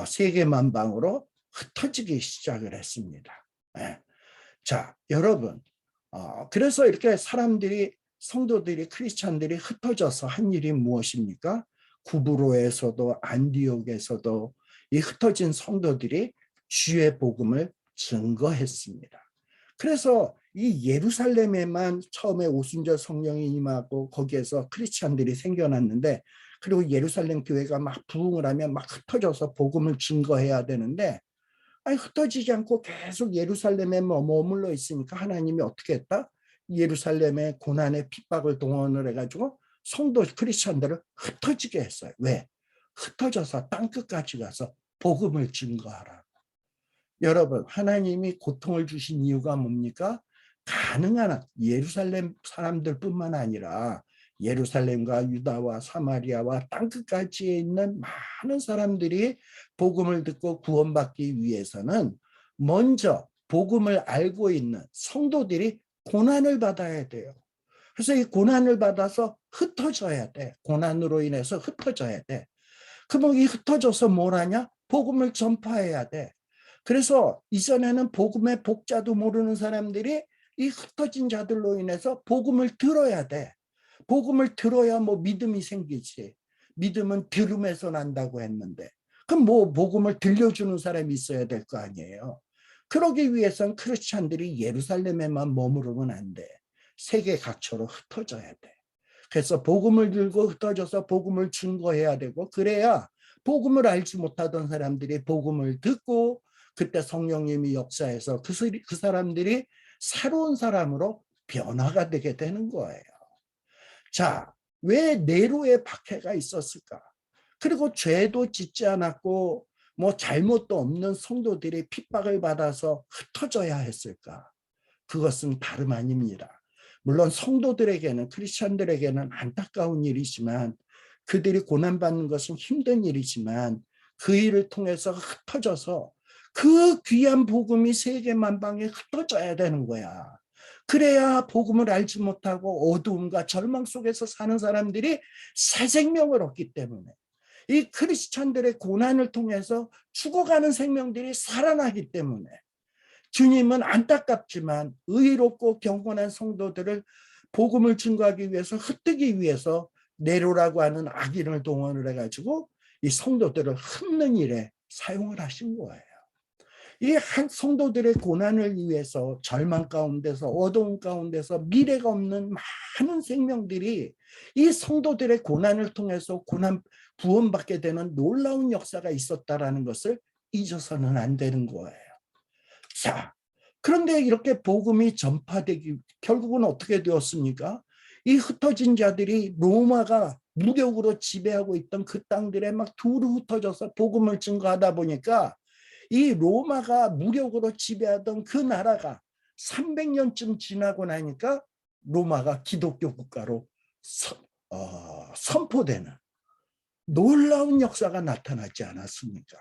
세계만방으로 흩어지기 시작을 했습니다. 네. 자, 여러분, 그래서 이렇게 성도들이, 크리스찬들이 흩어져서 한 일이 무엇입니까? 구브로에서도 안디옥에서도 이 흩어진 성도들이 주의 복음을 증거했습니다. 그래서 이 예루살렘에만 처음에 오순절 성령이 임하고 거기에서 크리스찬들이 생겨났는데, 그리고 예루살렘 교회가 막 부흥을 하면 막 흩어져서 복음을 증거해야 되는데, 아니 흩어지지 않고 계속 예루살렘에 머물러 있으니까 하나님이 어떻게 했다? 예루살렘의 고난의 핍박을 동원을 해가지고 성도 크리스천들을 흩어지게 했어요. 왜? 흩어져서 땅끝까지 가서 복음을 증거하라. 여러분, 하나님이 고통을 주신 이유가 뭡니까? 가능한 한 예루살렘 사람들뿐만 아니라 예루살렘과 유다와 사마리아와 땅끝까지 있는 많은 사람들이 복음을 듣고 구원받기 위해서는 먼저 복음을 알고 있는 성도들이 고난을 받아야 돼요. 그래서 이 고난을 받아서 흩어져야 돼. 고난으로 인해서 흩어져야 돼. 그럼 이 흩어져서 뭘 하냐? 복음을 전파해야 돼. 그래서 이전에는 복음의 복자도 모르는 사람들이 이 흩어진 자들로 인해서 복음을 들어야 돼. 복음을 들어야 뭐 믿음이 생기지. 믿음은 들음에서 난다고 했는데, 그럼 뭐 복음을 들려주는 사람이 있어야 될 거 아니에요. 그러기 위해서는 크리스찬들이 예루살렘에만 머무르면 안 돼. 세계 각처로 흩어져야 돼. 그래서 복음을 들고 흩어져서 복음을 증거해야 되고, 그래야 복음을 알지 못하던 사람들이 복음을 듣고 그때 성령님이 역사해서 그 사람들이 새로운 사람으로 변화가 되게 되는 거예요. 자, 왜 네로의 박해가 있었을까? 그리고 죄도 짓지 않았고 뭐 잘못도 없는 성도들이 핍박을 받아서 흩어져야 했을까? 그것은 다름 아닙니다. 물론 성도들에게는, 크리스천들에게는 안타까운 일이지만, 그들이 고난받는 것은 힘든 일이지만, 그 일을 통해서 흩어져서 그 귀한 복음이 세계 만방에 흩어져야 되는 거야. 그래야 복음을 알지 못하고 어두움과 절망 속에서 사는 사람들이 새 생명을 얻기 때문에, 이 크리스찬들의 고난을 통해서 죽어가는 생명들이 살아나기 때문에 주님은 안타깝지만 의롭고 경건한 성도들을 복음을 증거하기 위해서 흩뜨기 위해서 네로라고 하는 악인을 동원을 해가지고 이 성도들을 흩는 일에 사용을 하신 거예요. 이 한 성도들의 고난을 위해서 절망 가운데서 어두운 가운데서 미래가 없는 많은 생명들이 이 성도들의 고난을 통해서 구원받게 되는 놀라운 역사가 있었다라는 것을 잊어서는 안 되는 거예요. 자, 그런데 이렇게 복음이 전파되기 결국은 어떻게 되었습니까? 이 흩어진 자들이 로마가 무력으로 지배하고 있던 그 땅들에 막 두루 흩어져서 복음을 증거하다 보니까 이 로마가 무력으로 지배하던 그 나라가 300년쯤 지나고 나니까 로마가 기독교 국가로 선포되는 놀라운 역사가 나타나지 않았습니까?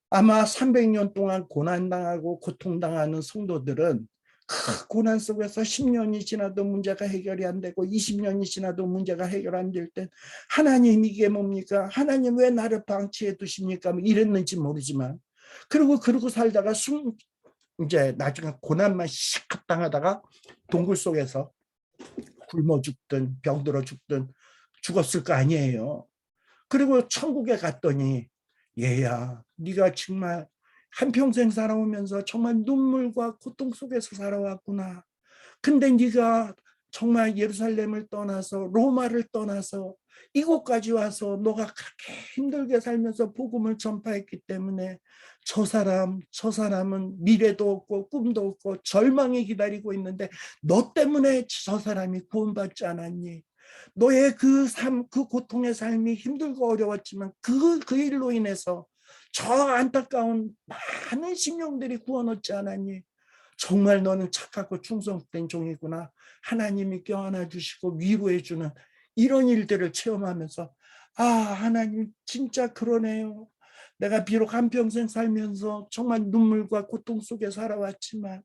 아마 300년 동안 고난당하고 고통당하는 성도들은 그 고난 속에서 10년이 지나도 문제가 해결이 안 되고 20년이 지나도 문제가 해결 안 될 때 하나님 이게 뭡니까? 하나님 왜 나를 방치해 두십니까? 이랬는지 모르지만 그러고 살다가 이제 나중에 고난만 시컷 당하다가 동굴 속에서 굶어 죽든 병들어 죽든 죽었을 거 아니에요. 그리고 천국에 갔더니 얘야 네가 정말 한평생 살아오면서 정말 눈물과 고통 속에서 살아왔구나. 근데 네가 정말 예루살렘을 떠나서 로마를 떠나서 이곳까지 와서 너가 그렇게 힘들게 살면서 복음을 전파했기 때문에 저 사람은 미래도 없고 꿈도 없고 절망이 기다리고 있는데 너 때문에 저 사람이 구원받지 않았니? 너의 그 삶, 그 고통의 삶이 힘들고 어려웠지만 그 일로 인해서 저 안타까운 많은 심령들이 구원 얻지 않았니? 정말 너는 착하고 충성된 종이구나. 하나님이 껴안아 주시고 위로해 주는 이런 일들을 체험하면서 아, 하나님 진짜 그러네요. 내가 비록 한평생 살면서 정말 눈물과 고통 속에 살아왔지만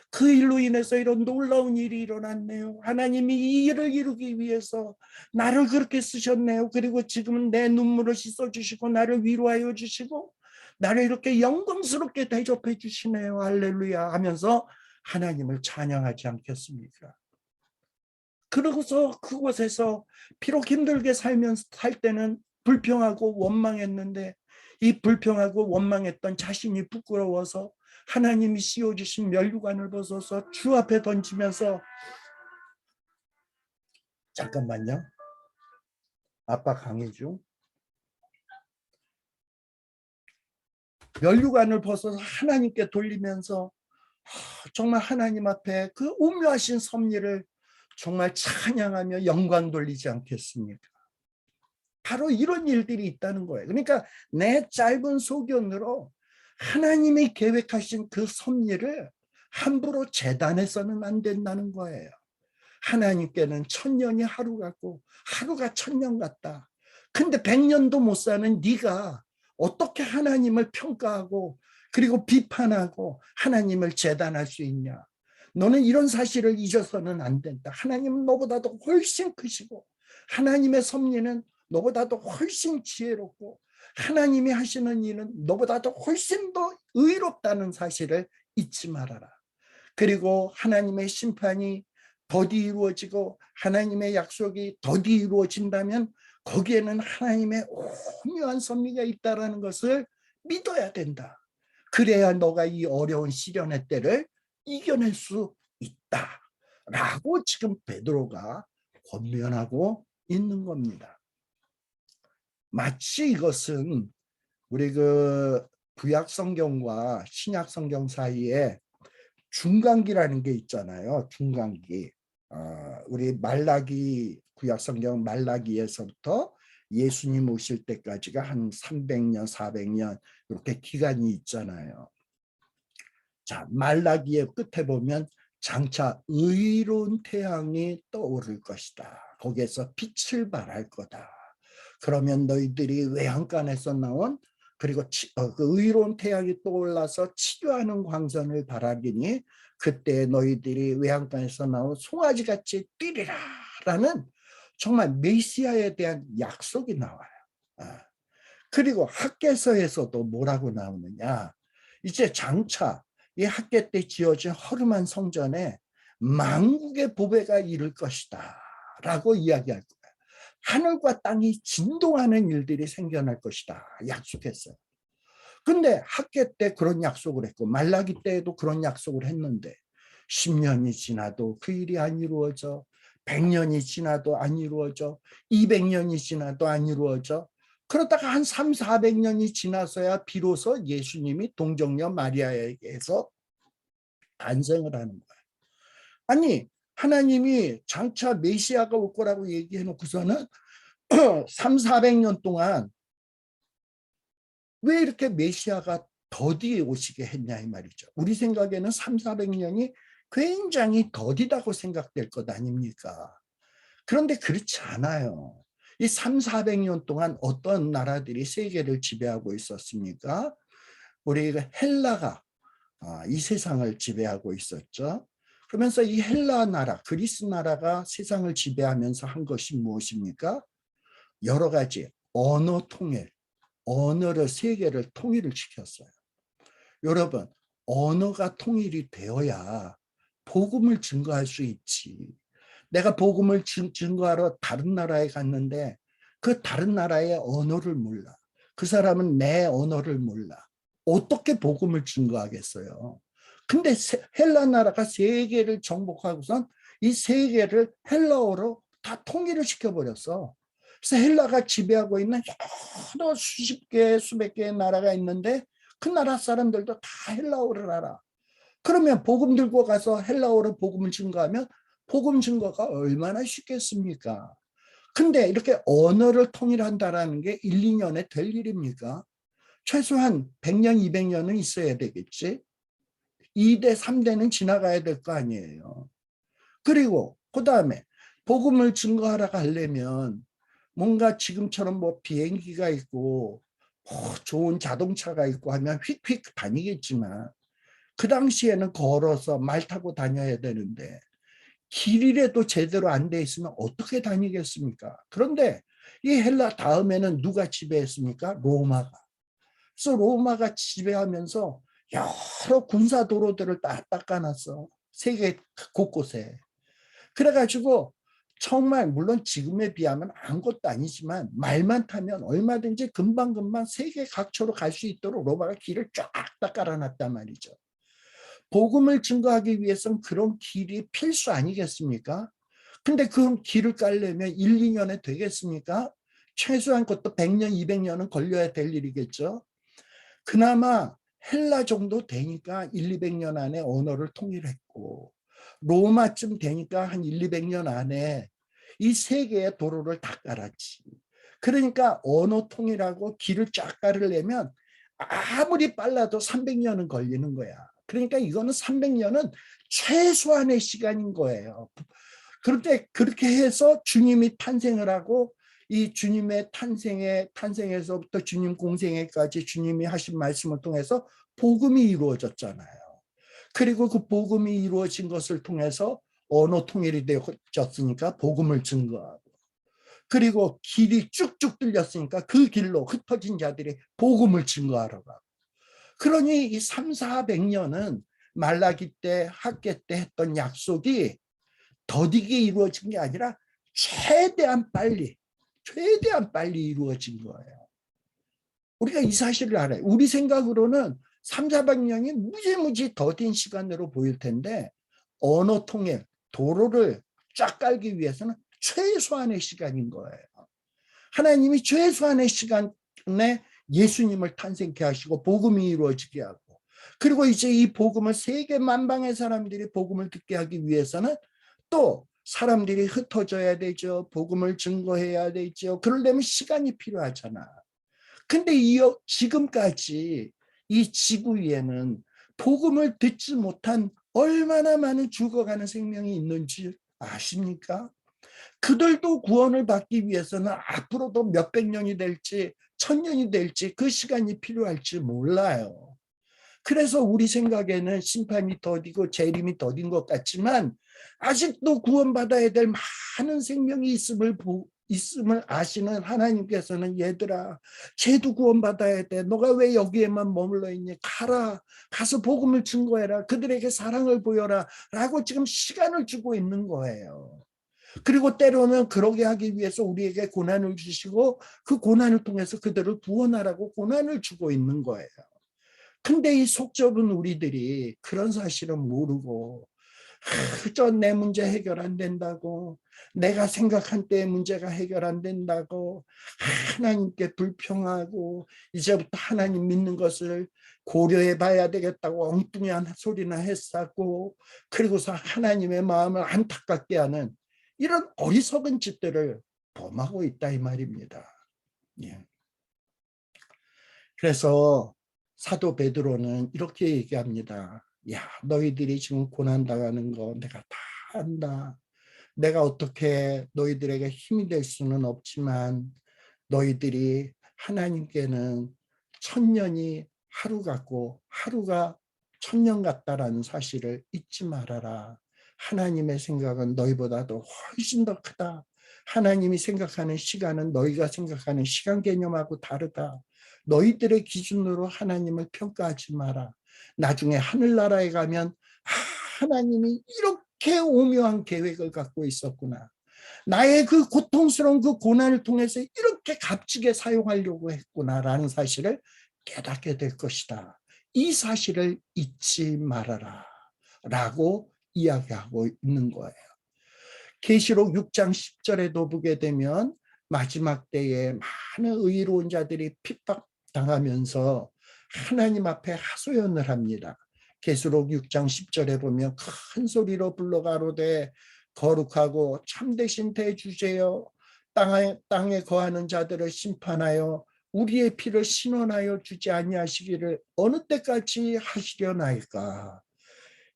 그 일로 인해서 이런 놀라운 일이 일어났네요. 하나님이 이 일을 이루기 위해서 나를 그렇게 쓰셨네요. 그리고 지금은 내 눈물을 씻어주시고 나를 위로하여 주시고 나를 이렇게 영광스럽게 대접해 주시네요. 할렐루야 하면서 하나님을 찬양하지 않겠습니까? 그러고서 그곳에서 비록 힘들게 살면서 살 때는 불평하고 원망했는데 이 불평하고 원망했던 자신이 부끄러워서 하나님이 씌워주신 면류관을 벗어서 주 앞에 던지면서 잠깐만요. 아빠 강의 중. 면류관을 벗어서 하나님께 돌리면서 정말 하나님 앞에 그 오묘하신 섭리를 정말 찬양하며 영광 돌리지 않겠습니까? 바로 이런 일들이 있다는 거예요. 그러니까 내 짧은 소견으로 하나님이 계획하신 그 섭리를 함부로 재단해서는 안 된다는 거예요. 하나님께는 1000년이 하루 같고 하루가 1000년 같다. 근데 100년도 못 사는 네가 어떻게 하나님을 평가하고 그리고 비판하고 하나님을 재단할 수 있냐. 너는 이런 사실을 잊어서는 안 된다. 하나님은 너보다도 훨씬 크시고 하나님의 섭리는 너보다도 훨씬 지혜롭고 하나님이 하시는 일은 너보다도 훨씬 더 의롭다는 사실을 잊지 말아라. 그리고 하나님의 심판이 더디 이루어지고 하나님의 약속이 더디 이루어진다면 거기에는 하나님의 오묘한 섭리가 있다는 것을 믿어야 된다. 그래야 너가 이 어려운 시련의 때를 이겨낼 수 있다라고 지금 베드로가 권면하고 있는 겁니다. 마치 이것은 우리 그 구약 성경과 신약 성경 사이에 중간기라는 게 있잖아요. 중간기. 우리 말라기 구약 성경 말라기에서부터 예수님 오실 때까지가 한 300년, 400년 이렇게 기간이 있잖아요. 자, 말라기의 끝에 보면 장차 의로운 태양이 떠오를 것이다. 거기에서 빛을 발할 거다. 그러면 너희들이 외양간에서 나온 그리고 그 의로운 태양이 떠올라서 치료하는 광선을 바라리니 그때 너희들이 외양간에서 나온 송아지같이 뛰리라 라는 정말 메시아에 대한 약속이 나와요. 아, 그리고 학개서에서도 뭐라고 나오느냐. 이제 장차 이 학개 때 지어진 허름한 성전에 만국의 보배가 이를 것이다 라고 이야기할 거예요. 하늘과 땅이 진동하는 일들이 생겨날 것이다 약속했어요. 근데 학개 때 그런 약속을 했고 말라기 때에도 그런 약속을 했는데 10년이 지나도 그 일이 안 이루어져. 100년이 지나도 안 이루어져. 200년이 지나도 안 이루어져. 그러다가 한 3, 400년이 지나서야 비로소 예수님이 동정녀 마리아에게서 탄생을 하는 거예요. 아니 하나님이 장차 메시아가 올 거라고 얘기해 놓고서는 3, 400년 동안 왜 이렇게 메시아가 더디게 오시게 했냐 이 말이죠. 우리 생각에는 3, 400년이 굉장히 더디다고 생각될 것 아닙니까? 그런데 그렇지 않아요. 이 3, 400년 동안 어떤 나라들이 세계를 지배하고 있었습니까? 우리 헬라가 이 세상을 지배하고 있었죠. 그러면서 이 헬라 나라, 그리스 나라가 세상을 지배하면서 한 것이 무엇입니까? 여러 가지 언어 통일, 언어를 세계를 통일을 시켰어요. 여러분, 언어가 통일이 되어야 복음을 증거할 수 있지. 내가 복음을 증거하러 다른 나라에 갔는데 그 다른 나라의 언어를 몰라. 그 사람은 내 언어를 몰라. 어떻게 복음을 증거하겠어요? 근데 헬라 나라가 세계를 정복하고선 이 세계를 헬라어로 다 통일을 시켜버렸어. 그래서 헬라가 지배하고 있는 여러 수십 개, 수백 개의 나라가 있는데 그 나라 사람들도 다 헬라어를 알아. 그러면 복음 들고 가서 헬라어로 복음을 증거하면 복음 증거가 얼마나 쉽겠습니까? 근데 이렇게 언어를 통일한다는 게 1, 2년에 될 일입니까? 최소한 100년, 200년은 있어야 되겠지. 2대, 3대는 지나가야 될 거 아니에요. 그리고 그 다음에 복음을 증거하러 가려면 뭔가 지금처럼 뭐 비행기가 있고 좋은 자동차가 있고 하면 휙휙 다니겠지만 그 당시에는 걸어서 말 타고 다녀야 되는데 길이라도 제대로 안 돼 있으면 어떻게 다니겠습니까? 그런데 이 헬라 다음에는 누가 지배했습니까? 로마가. 그래서 로마가 지배하면서 여러 군사 도로들을 딱 닦아놨어. 세계 곳곳에. 그래가지고 정말 물론 지금에 비하면 아무것도 아니지만 말만 타면 얼마든지 금방금방 세계 각처로 갈 수 있도록 로마가 길을 쫙 다 깔아놨단 말이죠. 복음을 증거하기 위해서는 그런 길이 필수 아니겠습니까? 근데 그 길을 깔려면 1, 2년에 되겠습니까? 최소한 그것도 100년, 200년은 걸려야 될 일이겠죠. 그나마 헬라 정도 되니까 1, 200년 안에 언어를 통일했고 로마쯤 되니까 한 1, 200년 안에 이 세 개의 도로를 다 깔았지. 그러니까 언어 통일하고 길을 쫙 깔으려면 아무리 빨라도 300년은 걸리는 거야. 그러니까 이거는 300년은 최소한의 시간인 거예요. 그런데 그렇게 해서 주님이 탄생을 하고 이 주님의 탄생에서부터 주님 공생애까지 주님이 하신 말씀을 통해서 복음이 이루어졌잖아요. 그리고 그 복음이 이루어진 것을 통해서 언어 통일이 되어졌으니까 복음을 증거하고 그리고 길이 쭉쭉 뚫렸으니까 그 길로 흩어진 자들이 복음을 증거하러 가고 그러니 이 3, 400년은 말라기 때 학개 때 했던 약속이 더디게 이루어진 게 아니라 최대한 빨리 이루어진 거예요. 우리가 이 사실을 알아요. 우리 생각으로는 3, 400년이 무지무지 더딘 시간으로 보일 텐데 언어 통일, 도로를 쫙 깔기 위해서는 최소한의 시간인 거예요. 하나님이 최소한의 시간에 예수님을 탄생케 하시고 복음이 이루어지게 하고 그리고 이제 이 복음을 세계 만방의 사람들이 복음을 듣게 하기 위해서는 또 사람들이 흩어져야 되죠. 복음을 증거해야 되죠. 그러려면 시간이 필요하잖아. 근데 지금까지 이 지구 위에는 복음을 듣지 못한 얼마나 많은 죽어가는 생명이 있는지 아십니까? 그들도 구원을 받기 위해서는 앞으로도 몇백 년이 될지 1000년이 될지 그 시간이 필요할지 몰라요. 그래서 우리 생각에는 심판이 더디고 재림이 더딘 것 같지만 아직도 구원받아야 될 많은 생명이 있음을 아시는 하나님께서는 얘들아, 쟤도 구원받아야 돼. 너가 왜 여기에만 머물러 있니? 가라. 가서 복음을 증거해라. 그들에게 사랑을 보여라. 라고 지금 시간을 주고 있는 거예요. 그리고 때로는 그러게 하기 위해서 우리에게 고난을 주시고 그 고난을 통해서 그들을 구원하라고 고난을 주고 있는 거예요. 근데 이 속 좁은 우리들이 그런 사실을 모르고 그저 내 문제 해결 안 된다고, 내가 생각한 때의 문제가 해결 안 된다고 하나님께 불평하고 이제부터 하나님 믿는 것을 고려해 봐야 되겠다고 엉뚱한 소리나 했었고, 그리고서 하나님의 마음을 안타깝게 하는 이런 어리석은 짓들을 범하고 있다 이 말입니다. 예. 그래서 사도 베드로는 이렇게 얘기합니다. 야, 너희들이 지금 고난당하는 거 내가 다 안다. 내가 어떻게 너희들에게 힘이 될 수는 없지만 너희들이 하나님께는 천년이 하루 같고 하루가 천년 같다라는 사실을 잊지 말아라. 하나님의 생각은 너희보다도 훨씬 더 크다. 하나님이 생각하는 시간은 너희가 생각하는 시간 개념하고 다르다. 너희들의 기준으로 하나님을 평가하지 마라. 나중에 하늘나라에 가면 하나님이 이렇게 오묘한 계획을 갖고 있었구나. 나의 그 고통스러운 그 고난을 통해서 이렇게 값지게 사용하려고 했구나라는 사실을 깨닫게 될 것이다. 이 사실을 잊지 말아라 라고 이야기하고 있는 거예요. 계시록 6장 10절에도 보게 되면 마지막 때에 많은 의로운 자들이 핍박당하면서 하나님 앞에 하소연을 합니다. 계시록 6장 10절에 보면 큰 소리로 불러가로되 거룩하고 참되신 대주제여, 땅에 거하는 자들을 심판하여 우리의 피를 신원하여 주지 아니하시기를 어느 때까지 하시려나이까.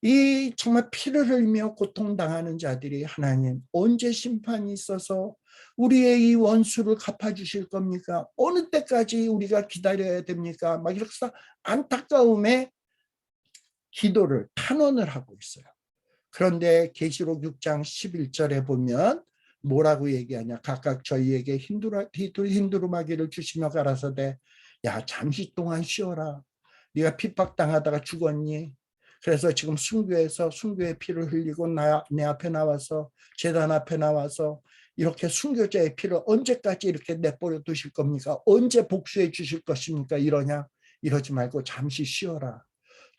이 정말 피를 흘리며 고통당하는 자들이 하나님 언제 심판이 있어서 우리의 이 원수를 갚아주실 겁니까? 어느 때까지 우리가 기다려야 됩니까? 막 이렇게 안타까움에 기도를 탄원을 하고 있어요. 그런데 계시록 6장 11절에 보면 뭐라고 얘기하냐? 각각 저희에게 흰두루마기를 주시며 가라사대 야, 잠시 동안 쉬어라. 네가 핍박당하다가 죽었니? 그래서 지금 순교해서 순교의 피를 흘리고 내 앞에 나와서 제단 앞에 나와서 이렇게 순교자의 피를 언제까지 이렇게 내버려 두실 겁니까? 언제 복수해 주실 것입니까? 이러냐? 이러지 말고 잠시 쉬어라.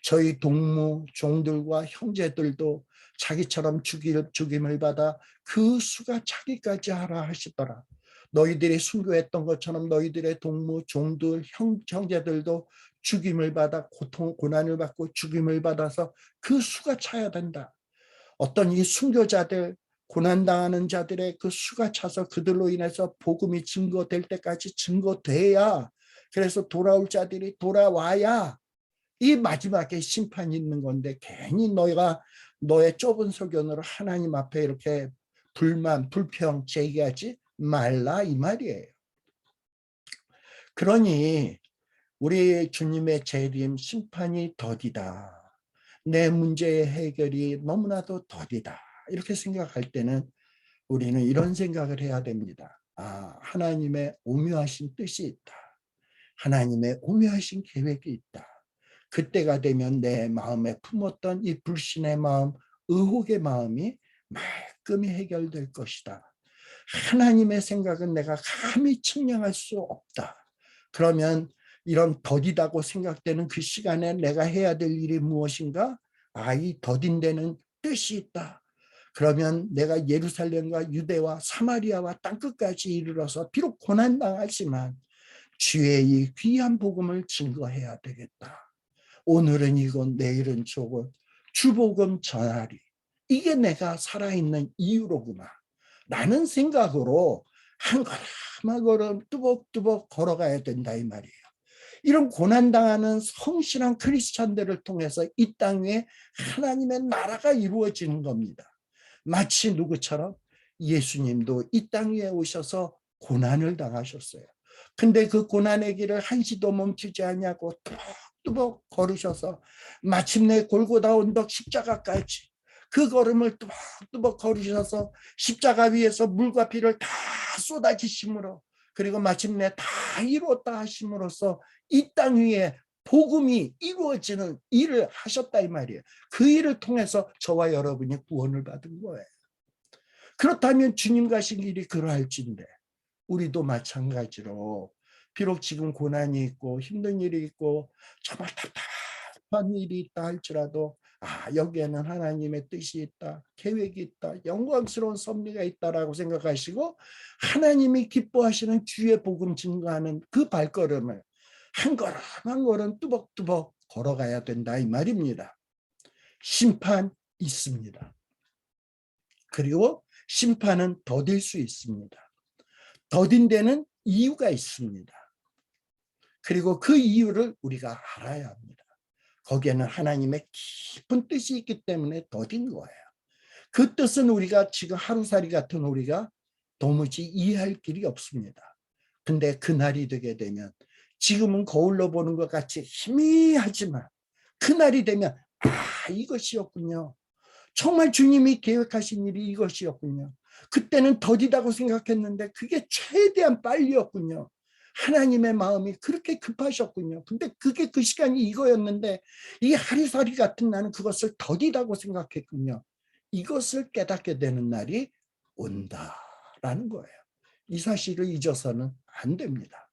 저희 동무 종들과 형제들도 자기처럼 죽임을 받아 그 수가 차기까지 하라 하시더라. 너희들이 순교했던 것처럼 너희들의 동무 종들 형제들도 죽임을 받아 고난을 받고 죽임을 받아서 그 수가 차야 된다. 어떤 이 순교자들 고난당하는 자들의 그 수가 차서 그들로 인해서 복음이 증거될 때까지 증거돼야, 그래서 돌아올 자들이 돌아와야 이 마지막에 심판이 있는 건데 괜히 너희가 너의 좁은 소견으로 하나님 앞에 이렇게 불만, 불평 제기하지 말라 이 말이에요. 그러니 우리 주님의 재림 심판이 더디다. 내 문제의 해결이 너무나도 더디다. 이렇게 생각할 때는 우리는 이런 생각을 해야 됩니다. 아, 하나님의 오묘하신 뜻이 있다. 하나님의 오묘하신 계획이 있다. 그때가 되면 내 마음에 품었던 이 불신의 마음, 의혹의 마음이 말끔히 해결될 것이다. 하나님의 생각은 내가 감히 측량할 수 없다. 그러면 이런 더디다고 생각되는 그 시간에 내가 해야 될 일이 무엇인가? 아, 이 더딘 데는 뜻이 있다. 그러면 내가 예루살렘과 유대와 사마리아와 땅끝까지 이르러서 비록 고난당하지만 주의 이 귀한 복음을 증거해야 되겠다. 오늘은 이곳 내일은 저곳 주복음 전하리. 이게 내가 살아있는 이유로구나 라는 생각으로 한 걸음 한 걸음 뚜벅뚜벅 걸어가야 된다 이 말이에요. 이런 고난당하는 성실한 크리스찬들을 통해서 이 땅 위에 하나님의 나라가 이루어지는 겁니다. 마치 누구처럼 예수님도 이 땅 위에 오셔서 고난을 당하셨어요. 근데 그 고난의 길을 한시도 멈추지 않냐고 뚜벅뚜벅 걸으셔서 마침내 골고다 언덕 십자가까지, 그 걸음을 뚜벅뚜벅 걸으셔서 십자가 위에서 물과 피를 다 쏟아지심으로, 그리고 마침내 다 이루었다 하심으로써 이 땅 위에 복음이 이루어지는 일을 하셨다 이 말이에요. 그 일을 통해서 저와 여러분이 구원을 받은 거예요. 그렇다면 주님 가신 길이 그러할진데 우리도 마찬가지로 비록 지금 고난이 있고 힘든 일이 있고 정말 답답한 일이 있다 할지라도 여기에는 하나님의 뜻이 있다, 계획이 있다, 영광스러운 섭리가 있다라고 생각하시고 하나님이 기뻐하시는 주의 복음 증거하는 그 발걸음을 한 걸음 한 걸음 뚜벅뚜벅 걸어가야 된다 이 말입니다. 심판 있습니다. 그리고 심판은 더딜 수 있습니다. 더딘 데는 이유가 있습니다. 그리고 그 이유를 우리가 알아야 합니다. 거기에는 하나님의 깊은 뜻이 있기 때문에 더딘 거예요. 그 뜻은 우리가 지금 하루살이 같은 우리가 도무지 이해할 길이 없습니다. 근데 그날이 되게 되면 지금은 거울로 보는 것 같이 희미하지만 그날이 되면 이것이었군요. 정말 주님이 계획하신 일이 이것이었군요. 그때는 더디다고 생각했는데 그게 최대한 빨리였군요. 하나님의 마음이 그렇게 급하셨군요. 근데 그게 그 시간이 이거였는데 이 하루살이 같은 나는 그것을 더디다고 생각했군요. 이것을 깨닫게 되는 날이 온다라는 거예요. 이 사실을 잊어서는 안 됩니다.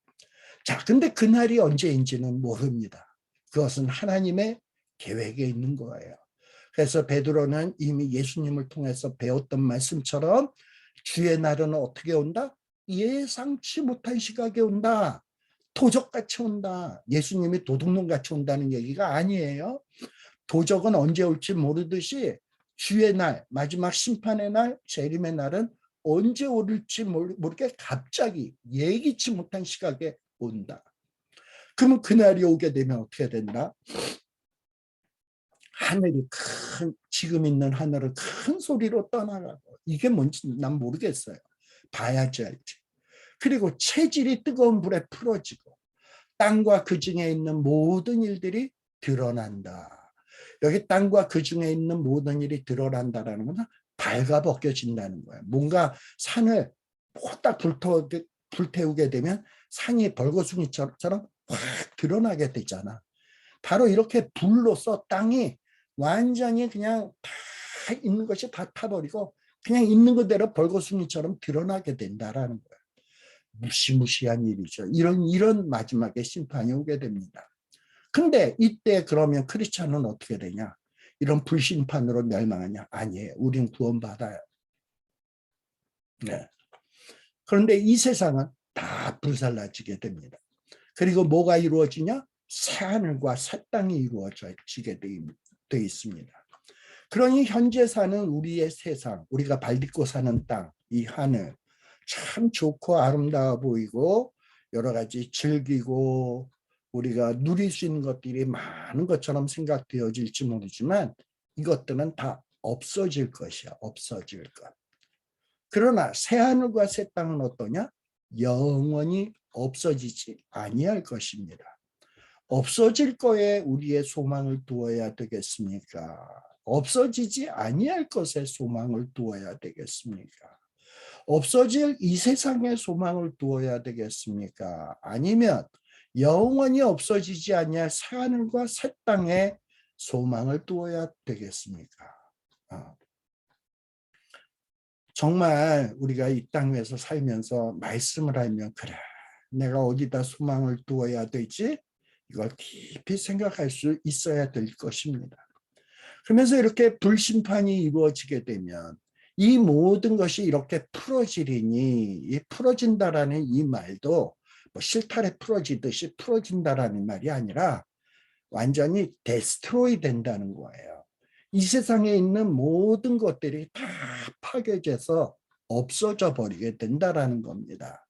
자, 근데 그날이 언제인지는 모릅니다. 그것은 하나님의 계획에 있는 거예요. 그래서 베드로는 이미 예수님을 통해서 배웠던 말씀처럼 주의 날은 어떻게 온다? 예상치 못한 시각에 온다. 도적같이 온다. 예수님이 도둑놈같이 온다는 얘기가 아니에요. 도적은 언제 올지 모르듯이 주의 날, 마지막 심판의 날, 재림의 날은 언제 오를지 모르게 갑자기 예기치 못한 시각에 온다. 그러면 그날이 오게 되면 어떻게 된다? 하늘이 지금 있는 하늘을 큰 소리로 떠나가고, 이게 뭔지 난 모르겠어요. 봐야지 알지. 그리고 체질이 뜨거운 불에 풀어지고 땅과 그 중에 있는 모든 일들이 드러난다. 여기 땅과 그 중에 있는 모든 일이 드러난다라는 것은 발가벗겨진다는 거예요. 뭔가 산을 딱 불태우게 되면 산이 벌거숭이처럼 확 드러나게 되잖아. 바로 이렇게 불로써 땅이 완전히 그냥 다 있는 것이 다 타버리고 그냥 있는 그대로 벌거숭이처럼 드러나게 된다라는 거예요. 무시무시한 일이죠. 이런 마지막에 심판이 오게 됩니다. 근데 이때 그러면 크리스찬은 어떻게 되냐? 이런 불심판으로 멸망하냐? 아니에요. 우린 구원받아요. 네. 그런데 이 세상은 다 불살라지게 됩니다. 그리고 뭐가 이루어지냐? 새하늘과 새 땅이 이루어지게 되어 있습니다. 그러니 현재 사는 우리의 세상, 우리가 발 딛고 사는 땅, 이 하늘 참 좋고 아름다워 보이고 여러 가지 즐기고 우리가 누릴 수 있는 것들이 많은 것처럼 생각되어질지 모르지만 이것들은 다 없어질 것이야. 없어질 것. 그러나 새하늘과 새 땅은 어떠냐? 영원히 없어지지 아니할 것입니다. 없어질 거에 우리의 소망을 두어야 되겠습니까? 없어지지 아니할 것에 소망을 두어야 되겠습니까? 없어질 이 세상에 소망을 두어야 되겠습니까? 아니면 영원히 없어지지 아니할 새하늘과 새 땅에 소망을 두어야 되겠습니까? 정말 우리가 이 땅 위에서 살면서 말씀을 하면 그래, 내가 어디다 소망을 두어야 되지? 이걸 깊이 생각할 수 있어야 될 것입니다. 그러면서 이렇게 불심판이 이루어지게 되면 이 모든 것이 이렇게 풀어지리니, 이 풀어진다라는 이 말도 뭐 실타래 풀어지듯이 풀어진다라는 말이 아니라 완전히 데스트로이 된다는 거예요. 이 세상에 있는 모든 것들이 다 파괴돼서 없어져 버리게 된다라는 겁니다.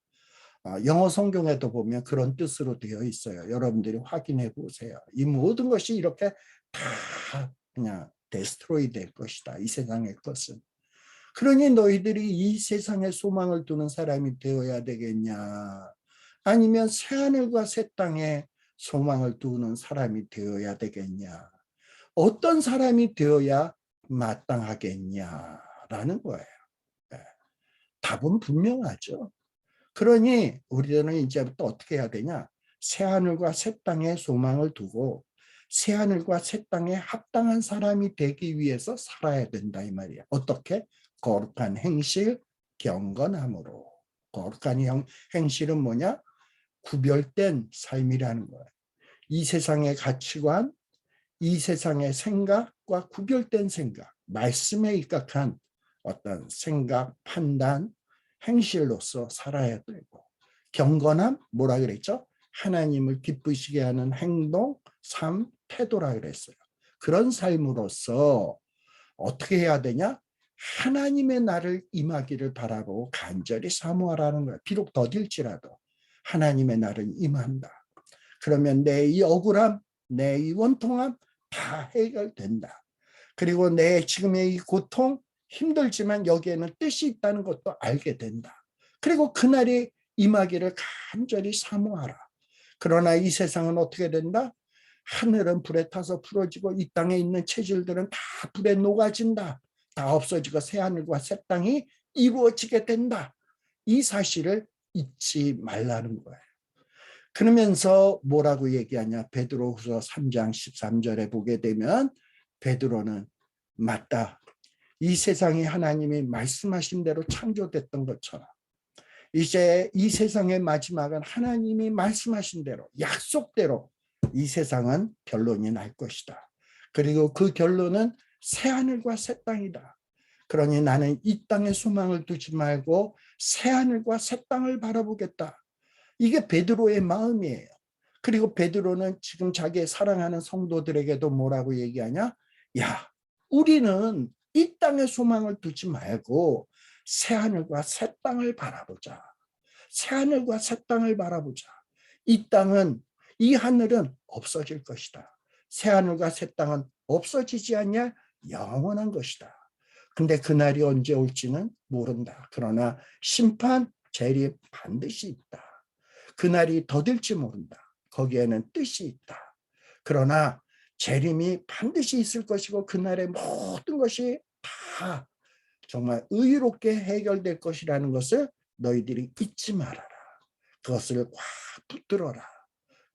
영어 성경에도 보면 그런 뜻으로 되어 있어요. 여러분들이 확인해 보세요. 이 모든 것이 이렇게 다 그냥 데스트로이 될 것이다. 이 세상의 것은. 그러니 너희들이 이 세상에 소망을 두는 사람이 되어야 되겠냐? 아니면 새하늘과 새 땅에 소망을 두는 사람이 되어야 되겠냐? 어떤 사람이 되어야 마땅하겠냐라는 거예요. 예. 답은 분명하죠. 그러니 우리들은 이제부터 어떻게 해야 되냐? 새하늘과 새 땅에 소망을 두고 새하늘과 새 땅에 합당한 사람이 되기 위해서 살아야 된다 이 말이야. 어떻게? 거룩한 행실, 경건함으로. 거룩한 행실은 뭐냐? 구별된 삶이라는 거야. 이 세상의 가치관, 이 세상의 생각과 구별된 생각, 말씀에 입각한 어떤 생각, 판단, 행실로서 살아야 되고, 경건함, 뭐라 그랬죠? 하나님을 기쁘시게 하는 행동, 삶, 태도라 그랬어요. 그런 삶으로서 어떻게 해야 되냐? 하나님의 나를 임하기를 바라고 간절히 사모하라는 거야. 비록 더딜지라도 하나님의 나를 임한다. 그러면 내 이 억울함, 내 이 원통함 다 해결된다. 그리고 내 지금의 이 고통, 힘들지만 여기에는 뜻이 있다는 것도 알게 된다. 그리고 그날이 임하기를 간절히 사모하라. 그러나 이 세상은 어떻게 된다? 하늘은 불에 타서 풀어지고 이 땅에 있는 체질들은 다 불에 녹아진다. 다 없어지고 새하늘과 새 땅이 이루어지게 된다. 이 사실을 잊지 말라는 거예요. 그러면서 뭐라고 얘기하냐? 베드로후서 3장 13절에 보게 되면 베드로는 맞다. 이 세상이 하나님이 말씀하신 대로 창조됐던 것처럼 이제 이 세상의 마지막은 하나님이 말씀하신 대로 약속대로 이 세상은 결론이 날 것이다. 그리고 그 결론은 새하늘과 새 땅이다. 그러니 나는 이 땅에 소망을 두지 말고 새하늘과 새 땅을 바라보겠다. 이게 베드로의 마음이에요. 그리고 베드로는 지금 자기의 사랑하는 성도들에게도 뭐라고 얘기하냐? 야, 우리는 이 땅에 소망을 두지 말고 새하늘과 새 땅을 바라보자. 새하늘과 새 땅을 바라보자. 이 땅은, 이 하늘은 없어질 것이다. 새하늘과 새 땅은 없어지지 않냐? 영원한 것이다. 근데 그날이 언제 올지는 모른다. 그러나 심판, 재림 반드시 있다. 그날이 더딜지 모른다. 거기에는 뜻이 있다. 그러나 재림이 반드시 있을 것이고 그날의 모든 것이 다 정말 의롭게 해결될 것이라는 것을 너희들이 잊지 말아라. 그것을 꽉 붙들어라.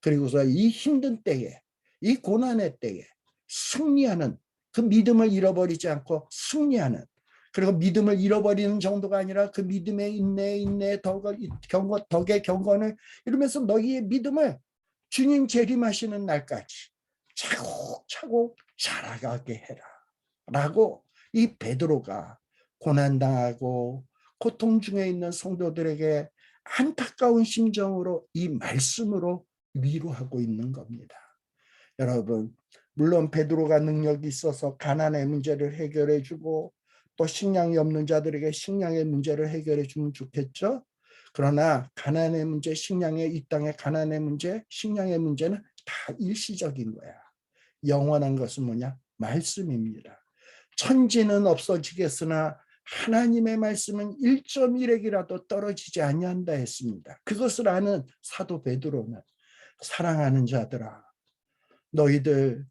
그리고서 이 힘든 때에, 이 고난의 때에 승리하는, 그 믿음을 잃어버리지 않고 승리하는, 그리고 믿음을 잃어버리는 정도가 아니라 그 믿음의 인내, 덕의 경건을 이루면서 너희의 믿음을 주님 재림하시는 날까지 차곡차곡 자라가게 해라. 라고 이 베드로가 고난당하고 고통 중에 있는 성도들에게 안타까운 심정으로 이 말씀으로 위로하고 있는 겁니다. 여러분, 물론 베드로가 능력이 있어서 가난의 문제를 해결해 주고 또 식량이 없는 자들에게 식량의 문제를 해결해 주면 좋겠죠. 그러나 가난의 문제, 식량의, 이 땅의 가난의 문제, 식량의 문제는 다 일시적인 거야. 영원한 것은 뭐냐? 말씀입니다. 천지는 없어지겠으나 하나님의 말씀은 1.1핵이라도 떨어지지 아니한다 했습니다. 그것을 아는 사도 베드로는 사랑하는 자들아, 너희들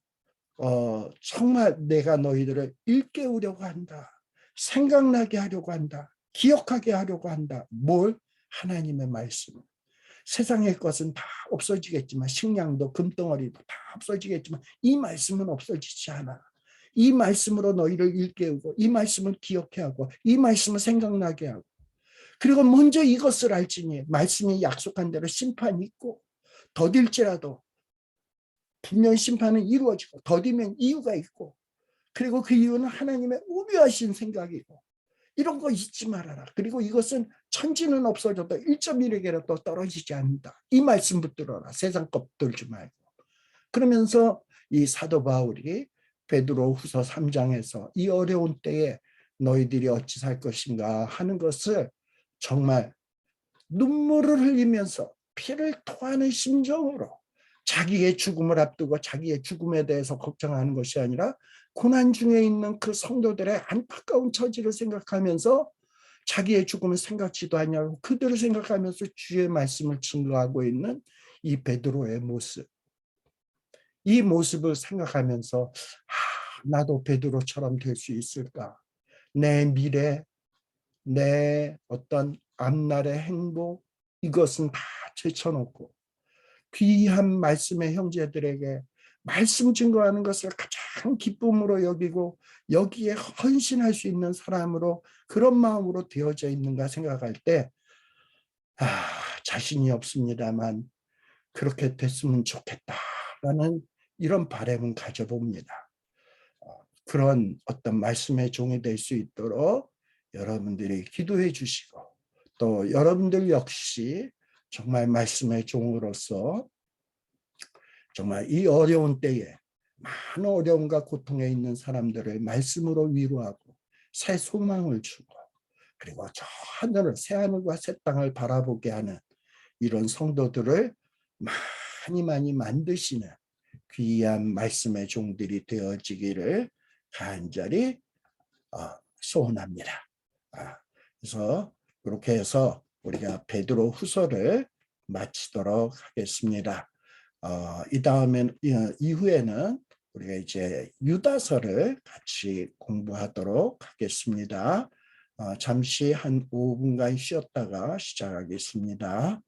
정말 내가 너희들을 일깨우려고 한다. 생각나게 하려고 한다. 기억하게 하려고 한다. 뭘? 하나님의 말씀. 세상의 것은 다 없어지겠지만, 식량도 금덩어리도 다 없어지겠지만 이 말씀은 없어지지 않아. 이 말씀으로 너희를 일깨우고 이 말씀을 기억해 하고 이 말씀을 생각나게 하고, 그리고 먼저 이것을 알지니 말씀이 약속한 대로 심판이 있고 더딜지라도 분명 심판은 이루어지고 더디면 이유가 있고, 그리고 그 이유는 하나님의 우려하신 생각이고, 이런 거 잊지 말아라. 그리고 이것은 천지는 없어져도 1.1에게라도 떨어지지 않는다. 이 말씀 붙들어라. 세상 것 들지 말고. 그러면서 이 사도 바울이 베드로 후서 3장에서 이 어려운 때에 너희들이 어찌 살 것인가 하는 것을 정말 눈물을 흘리면서 피를 토하는 심정으로, 자기의 죽음을 앞두고 자기의 죽음에 대해서 걱정하는 것이 아니라 고난 중에 있는 그 성도들의 안타까운 처지를 생각하면서 자기의 죽음을 생각지도 않냐고 그들을 생각하면서 주의 말씀을 증거하고 있는 이 베드로의 모습, 이 모습을 생각하면서 나도 베드로처럼 될 수 있을까? 내 미래, 내 어떤 앞날의 행복, 이것은 다 제쳐놓고 귀한 말씀의 형제들에게 말씀 증거하는 것을 가장 기쁨으로 여기고 여기에 헌신할 수 있는 사람으로, 그런 마음으로 되어져 있는가 생각할 때 자신이 없습니다만 그렇게 됐으면 좋겠다라는 이런 바람은 가져봅니다. 그런 어떤 말씀의 종이 될 수 있도록 여러분들이 기도해 주시고, 또 여러분들 역시 정말 말씀의 종으로서 정말 이 어려운 때에 많은 어려움과 고통에 있는 사람들을 말씀으로 위로하고 새 소망을 주고, 그리고 저 하늘을, 새 하늘과 새 땅을 바라보게 하는 이런 성도들을 많이 많이 만드시는 귀한 말씀의 종들이 되어지기를 간절히 소원합니다. 그래서 그렇게 해서 우리가 베드로 후서를 마치도록 하겠습니다. 이 다음에 이후에는 우리가 이제 유다서를 같이 공부하도록 하겠습니다. 잠시 한 5분간 쉬었다가 시작하겠습니다.